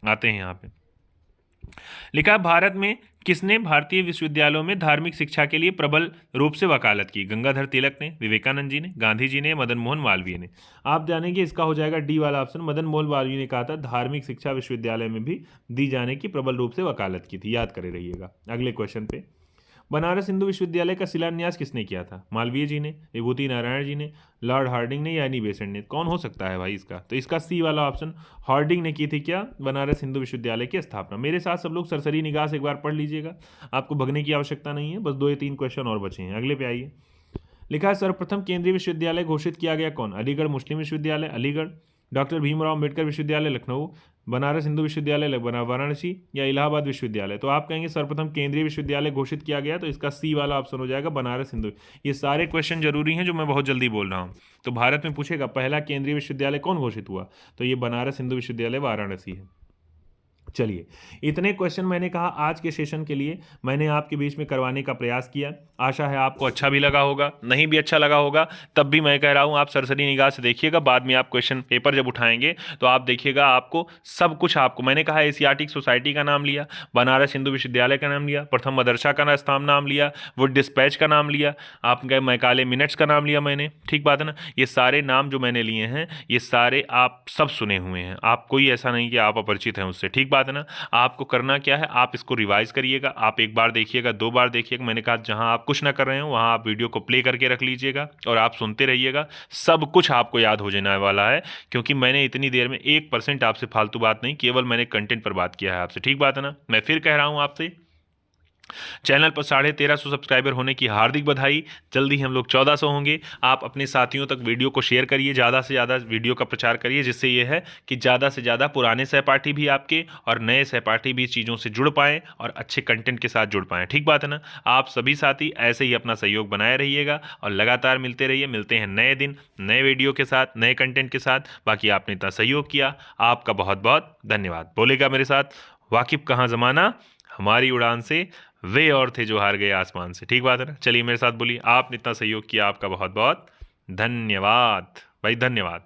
आते हैं यहाँ पे, लिखा है, भारत में किसने भारतीय विश्वविद्यालयों में धार्मिक शिक्षा के लिए प्रबल रूप से वकालत की? गंगाधर तिलक ने, विवेकानंद जी ने, गांधी जी ने, मदन मोहन मालवीय ने। आप जानेंगे इसका हो जाएगा डी वाला ऑप्शन। मदन मोहन मालवीय ने कहा था धार्मिक शिक्षा विश्वविद्यालय में भी दी जाने की प्रबल रूप से वकालत की थी, याद करे रहिएगा। अगले क्वेश्चन पे, बनारस हिंदू विश्वविद्यालय का शिलान्यास किसने किया था? मालवीय जी ने, विभूति नारायण जी ने, लॉर्ड हार्डिंग ने या एनी बेसेंट ने? कौन हो सकता है भाई इसका? तो इसका सी वाला ऑप्शन, हार्डिंग ने की थी क्या, बनारस हिंदू विश्वविद्यालय की स्थापना। मेरे साथ सब लोग सरसरी निगाह से एक बार पढ़ लीजिएगा, आपको भगने की आवश्यकता नहीं है, बस 2 या 3 क्वेश्चन और बचे हैं। अगले पे आइए, लिखा है, सर्वप्रथम केंद्रीय विश्वविद्यालय घोषित किया गया कौन? अलीगढ़ मुस्लिम विश्वविद्यालय अलीगढ़, डॉक्टर भीमराव अम्बेडकर विश्वविद्यालय लखनऊ, बनारस हिंदू विश्वविद्यालय वाराणसी या इलाहाबाद विश्वविद्यालय? तो आप कहेंगे सर्वप्रथम केंद्रीय विश्वविद्यालय घोषित किया गया, तो इसका सी वाला ऑप्शन हो जाएगा बनारस हिंदू। ये सारे क्वेश्चन जरूरी हैं जो मैं बहुत जल्दी बोल रहा हूँ। तो भारत में पूछेगा पहला केंद्रीय विश्वविद्यालय कौन घोषित हुआ, तो ये बनारस हिंदू विश्वविद्यालय वाराणसी है। चलिए, इतने क्वेश्चन मैंने कहा आज के सेशन के लिए मैंने आपके बीच में करवाने का प्रयास किया। आशा है आपको अच्छा भी लगा होगा, नहीं भी अच्छा लगा होगा तब भी मैं कह रहा हूँ आप सरसरी निगाह से देखिएगा। बाद में आप क्वेश्चन पेपर जब उठाएंगे तो आप देखिएगा आपको सब कुछ, आपको मैंने कहा एशियाटिक सोसाइटी का नाम लिया, बनारस हिंदू विश्वविद्यालय का नाम लिया, प्रथम मदरसा का नाम लिया, वो डिस्पैच का नाम लिया, आप गए मैकाले मिनट्स का नाम लिया मैंने, ठीक बात है ना। ये सारे नाम जो मैंने लिए हैं ये सारे आप सब सुने हुए हैं, आप कोई ऐसा नहीं कि आप अपरिचित हैं उससे, ठीक बात है ना। आपको करना क्या है, आप इसको रिवाइज करिएगा, आप एक बार देखिएगा, 2 बार देखिएगा। मैंने कहा जहां आप कुछ ना कर रहे हो वहां आप वीडियो को प्ले करके रख लीजिएगा और आप सुनते रहिएगा, सब कुछ आपको याद हो जाने वाला है। क्योंकि मैंने इतनी देर में 1% आपसे फालतू बात नहीं, केवल मैंने कंटेंट पर बात किया है आपसे, ठीक बात है ना। मैं फिर कह रहा हूं आपसे, चैनल पर 1350 सब्सक्राइबर होने की हार्दिक बधाई। जल्दी हम लोग 1400 होंगे। आप अपने साथियों तक वीडियो को शेयर करिए, ज़्यादा से ज़्यादा वीडियो का प्रचार करिए, जिससे ये है कि ज़्यादा से ज़्यादा पुराने सहपाठी भी आपके और नए सहपाठी भी चीज़ों से जुड़ पाएँ और अच्छे कंटेंट के साथ जुड़ पाएँ, ठीक बात है ना। आप सभी साथी ऐसे ही अपना सहयोग बनाए रहिएगा और लगातार मिलते रहिए। मिलते हैं नए दिन नए वीडियो के साथ, नए कंटेंट के साथ। बाकी आपने इतना सहयोग किया, आपका बहुत बहुत धन्यवाद। बोलेगा मेरे साथ, वाकिफ कहाँ ज़माना हमारी उड़ान से, वे और थे जो हार गए आसमान से, ठीक बात है ना। चलिए मेरे साथ बोलिए, आपने इतना सहयोग किया, आपका बहुत बहुत धन्यवाद भाई, धन्यवाद।